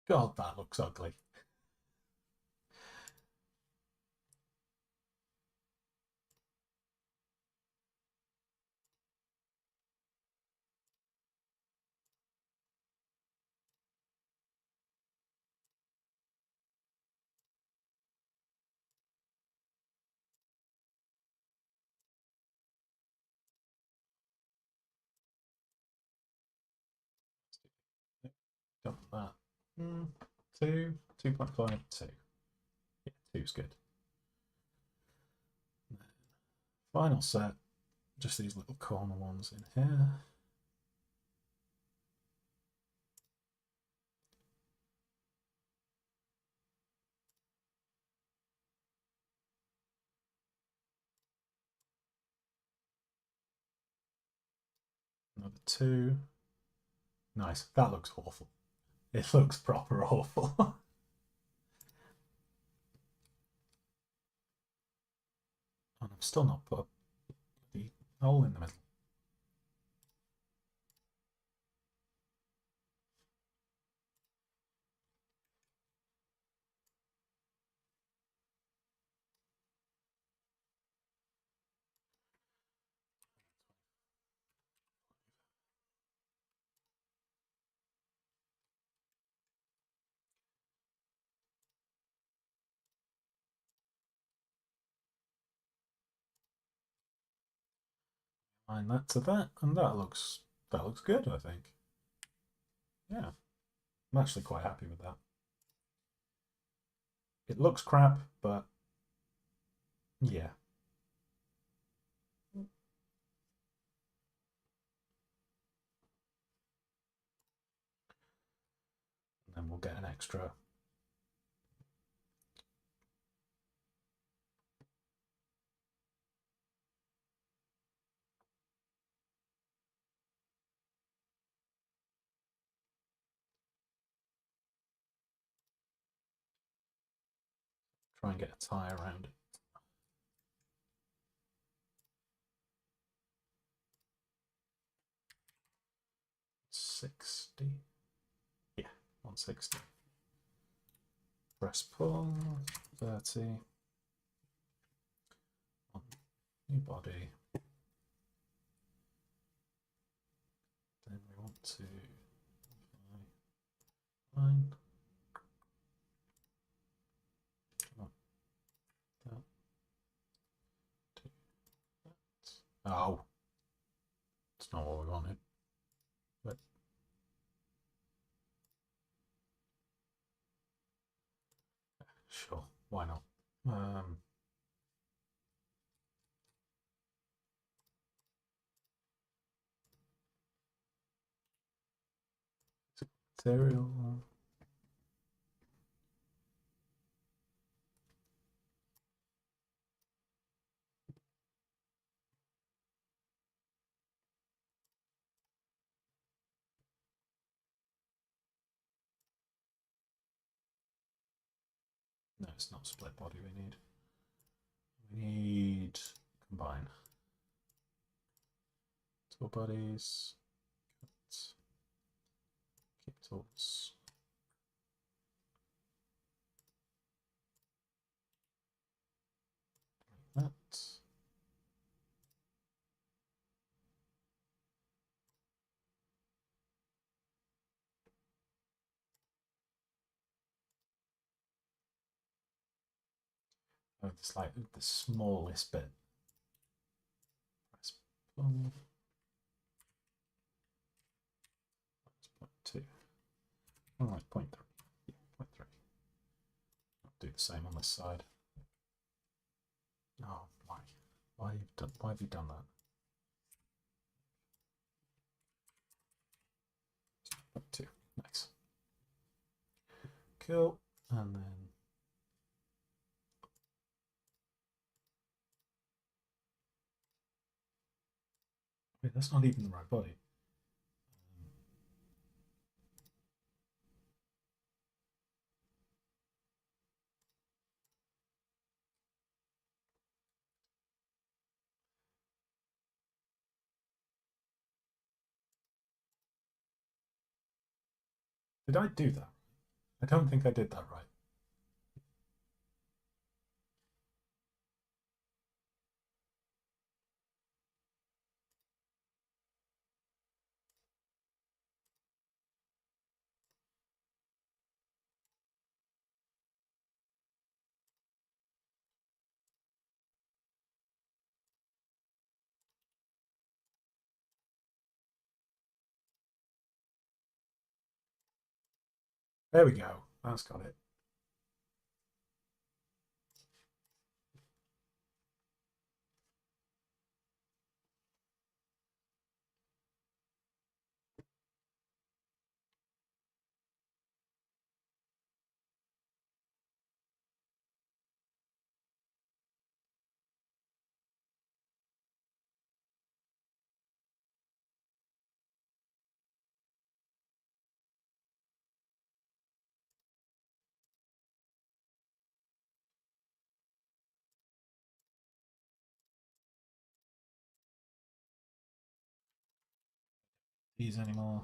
God, that looks ugly. Dump that. 2.5, 2. Yeah, 2's good. Final set. Just these little corner ones in here. Another 2. Nice. That looks awful. It looks proper awful. And I've still not put the hole in the middle. Align that to that, and that looks good, I think. Yeah. I'm actually quite happy with that. It looks crap, but yeah. And then we'll get an extra. Try and get a tie around it. 60. Yeah, 160. Press pull, 30. new body. Then we want to line. Oh, it's not what we wanted. But sure, why not? Material. No, it's not split body we need. We need combine. Tool bodies. Keep tools. Like that. Oh, it's like the smallest bit. Press plug. That's 0.2. Oh, right, 0.3. Yeah, 0.3. I'll do the same on this side. Oh, why? Why have you done that? 0.2. Nice. Cool. And then wait, that's not even the right body. Did I do that? I don't think I did that right. There we go. That's got it. These anymore.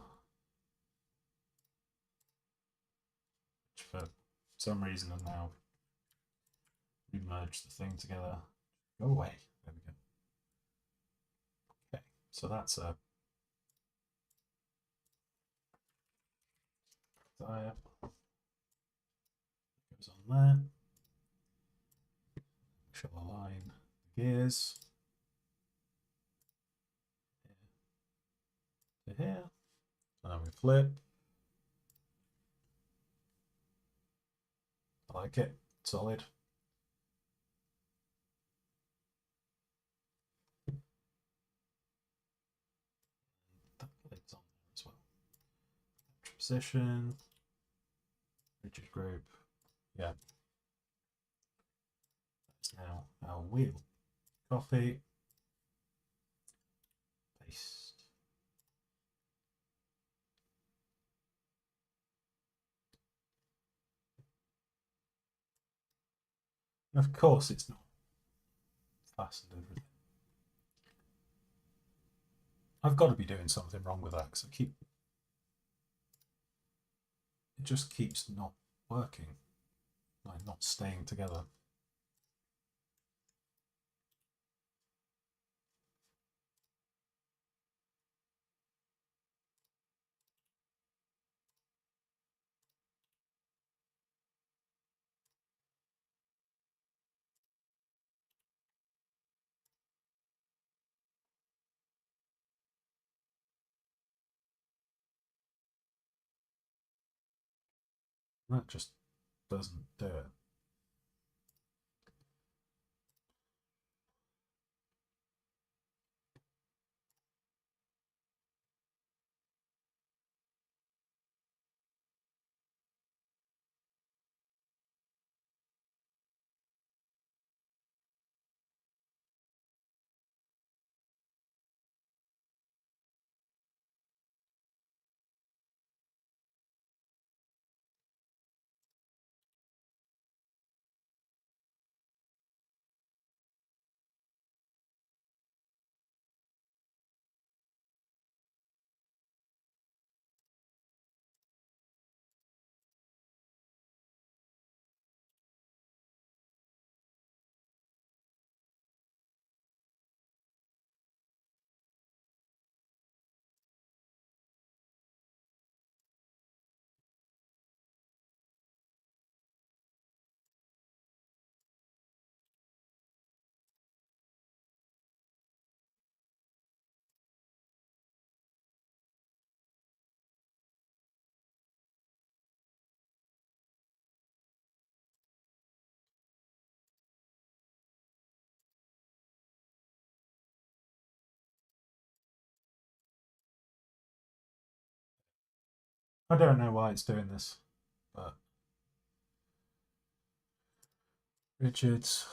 Which for some reason have now remerged the thing together. Go away. There we go. Okay, so that's a tire. Goes on there. Shall align the gears to here. And then we flip. I like it. Solid. That lid's on there as well. Position. Rigid group. Yeah. That's now our wheel. Copy. Paste. And of course it's not fastened everything. I've got to be doing something wrong with that because it just keeps not working, like not staying together. That just doesn't do it. I don't know why it's doing this, but Richards.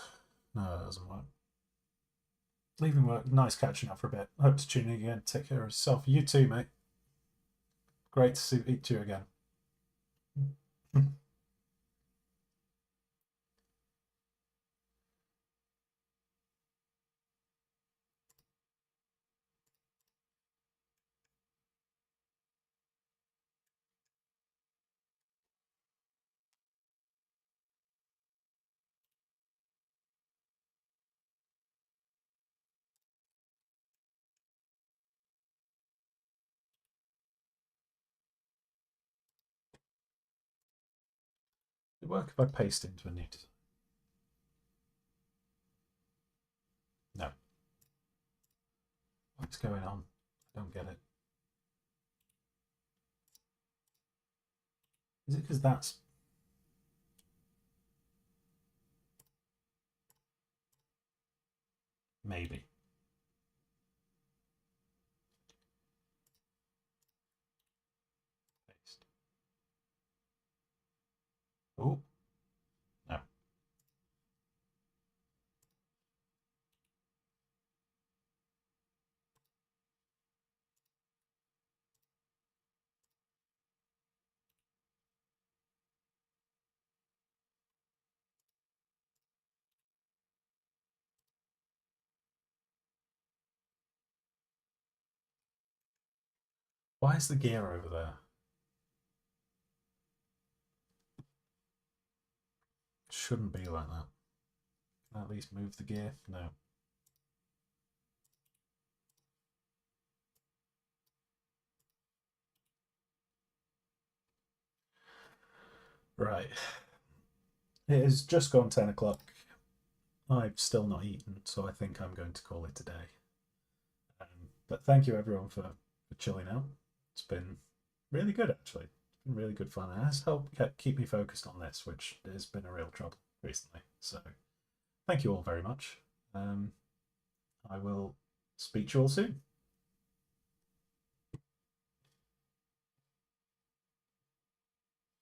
No, that doesn't work. Leaving work. Nice catching up for a bit. Hope to tune in again. Take care of yourself. You too, mate. Great to see you again. It work if I paste into a new design? No. What's going on? I don't get it. Is it because that's maybe? Paste. Oh, no. Why is the gear over there? Shouldn't be like that. Can I at least move the gear? No. Right. It has just gone 10 o'clock. I've still not eaten, so I think I'm going to call it a day. But thank you everyone for chilling out. It's been really good, actually. It's been really good fun. It has helped keep me focused on this, which has been a real trouble recently. So thank you all very much. I will speak to you all soon.